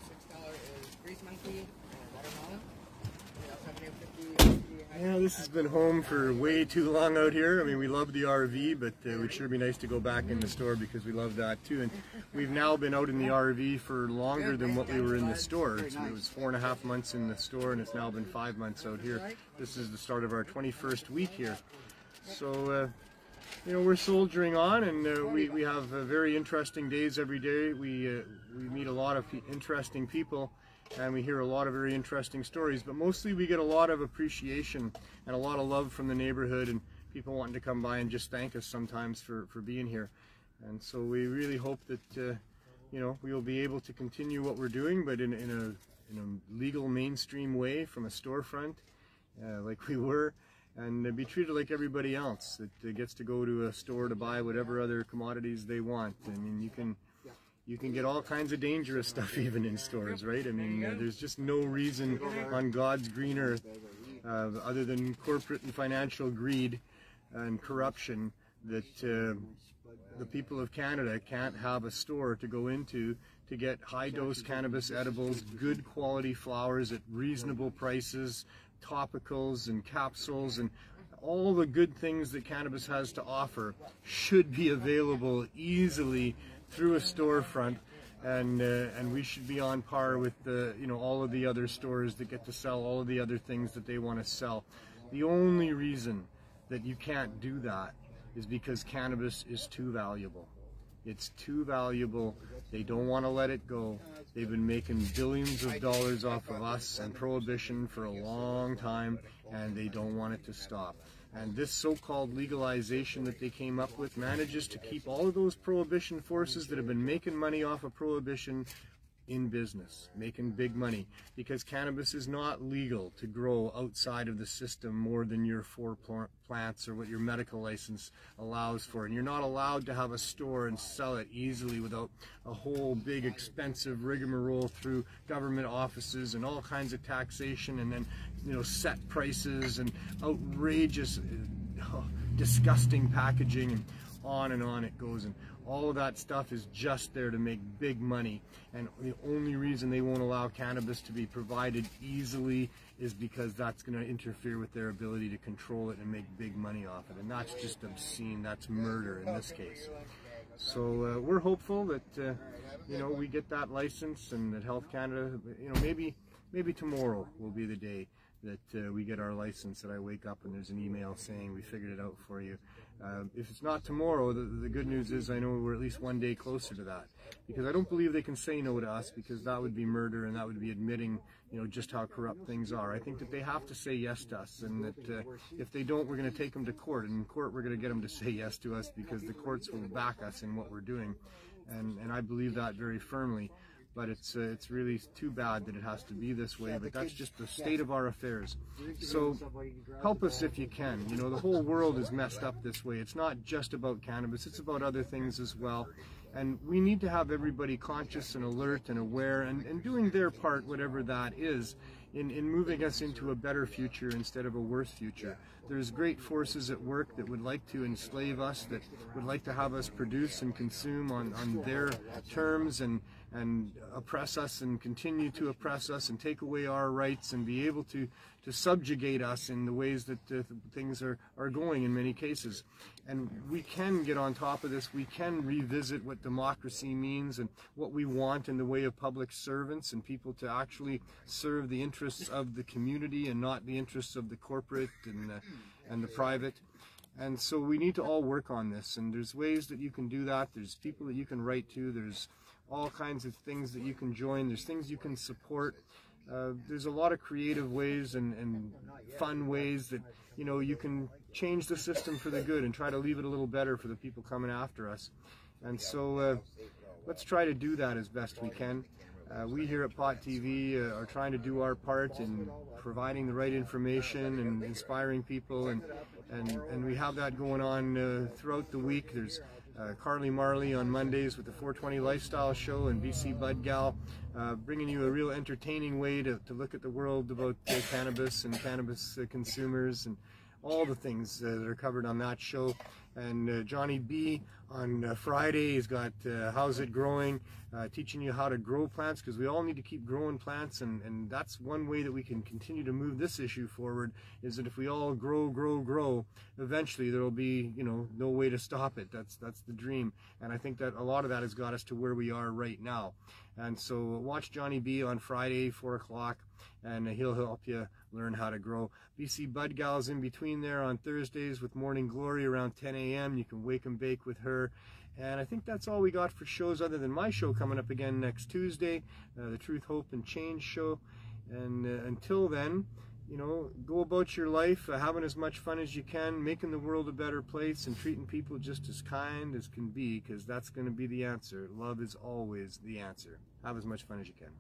$6 is Grease Monkey and watermelon. We also have new 50. Yeah, this has been home for way too long out here. I mean, we love the RV, but it would sure be nice to go back in the store because we love that too. And we've now been out in the RV for longer than what we were in the store. So it was 4.5 months in the store, and it's now been 5 months out here. This is the start of our 21st week here. So, you know, we're soldiering on, and we have very interesting days every day. We meet a lot of interesting people, and we hear a lot of very interesting stories, but mostly we get a lot of appreciation and a lot of love from the neighborhood and people wanting to come by and just thank us sometimes for being here. And so we really hope that, you know, we will be able to continue what we're doing, but in a legal mainstream way from a storefront, like we were, and be treated like everybody else that gets to go to a store to buy whatever other commodities they want. I mean, you can get all kinds of dangerous stuff even in stores, right? I mean, there's just no reason on God's green earth, other than corporate and financial greed and corruption, that the people of Canada can't have a store to go into to get high-dose cannabis edibles, good quality flowers at reasonable prices, topicals and capsules, and all the good things that cannabis has to offer should be available easily through a storefront, and we should be on par with the, you know, all of the other stores that get to sell all of the other things that they want to sell. The only reason that you can't do that is because cannabis is too valuable. It's too valuable. They don't want to let it go. They've been making billions of dollars off of us and prohibition for a long time, and they don't want it to stop. And this so-called legalization that they came up with manages to keep all of those prohibition forces that have been making money off of prohibition in business, making big money, because cannabis is not legal to grow outside of the system more than your 4 plants or what your medical license allows for. And you're not allowed to have a store and sell it easily without a whole big expensive rigmarole through government offices and all kinds of taxation, and then, you know, set prices and outrageous, disgusting packaging, and on it goes. And all of that stuff is just there to make big money, and the only reason they won't allow cannabis to be provided easily is because that's going to interfere with their ability to control it and make big money off it, and that's just obscene. That's murder in this case. So we're hopeful that you know, we get that license, and that Health Canada, you know, maybe tomorrow will be the day that we get our license, that I wake up and there's an email saying we figured it out for you. If it's not tomorrow, the good news is I know we're at least one day closer to that, because I don't believe they can say no to us, because that would be murder, and that would be admitting, you know, just how corrupt things are. I think that they have to say yes to us, and that if they don't, we're going to take them to court, and in court we're going to get them to say yes to us, because the courts will back us in what we're doing, and I believe that very firmly. But it's really too bad that it has to be this way, but that's just the state of our affairs. So help us if you can. You know, the whole world is messed up this way. It's not just about cannabis, it's about other things as well. And we need to have everybody conscious and alert and aware, and doing their part, whatever that is, in moving us into a better future instead of a worse future. There's great forces at work that would like to enslave us, that would like to have us produce and consume on their terms, and oppress us and continue to oppress us and take away our rights and be able to subjugate us in the ways that things are going in many cases. And we can get on top of this. We can revisit what democracy means and what we want in the way of public servants and people to actually serve the interests of the community and not the interests of the corporate and the private. And so we need to all work on this, and there's ways that you can do that. There's people that you can write to. There's all kinds of things that you can join. There's things you can support. there's a lot of creative ways and fun ways that, you know, you can change the system for the good and try to leave it a little better for the people coming after us. And so let's try to do that as best we can. We here at Pot TV are trying to do our part in providing the right information and inspiring people, and we have that going on throughout the week. There's Carly Marley on Mondays with the 420 Lifestyle Show, and BC Bud Gal bringing you a real entertaining way to look at the world about cannabis and cannabis consumers and all the things that are covered on that show. And Johnny B on Friday has got How's It Growing, teaching you how to grow plants, because we all need to keep growing plants, and that's one way that we can continue to move this issue forward, is that if we all grow, eventually there will be, you know, no way to stop it. That's the dream, and I think that a lot of that has got us to where we are right now. And so watch Johnny B on Friday, 4 o'clock, and he'll help you learn how to grow. BC Bud Gal's in between there on Thursdays with Morning Glory around 10 a.m. You can wake and bake with her. And I think that's all we got for shows, other than my show coming up again next Tuesday, the Truth, Hope, and Change show. And until then, you know, go about your life having as much fun as you can, making the world a better place, and treating people just as kind as can be, because that's going to be the answer. Love is always the answer. Have as much fun as you can.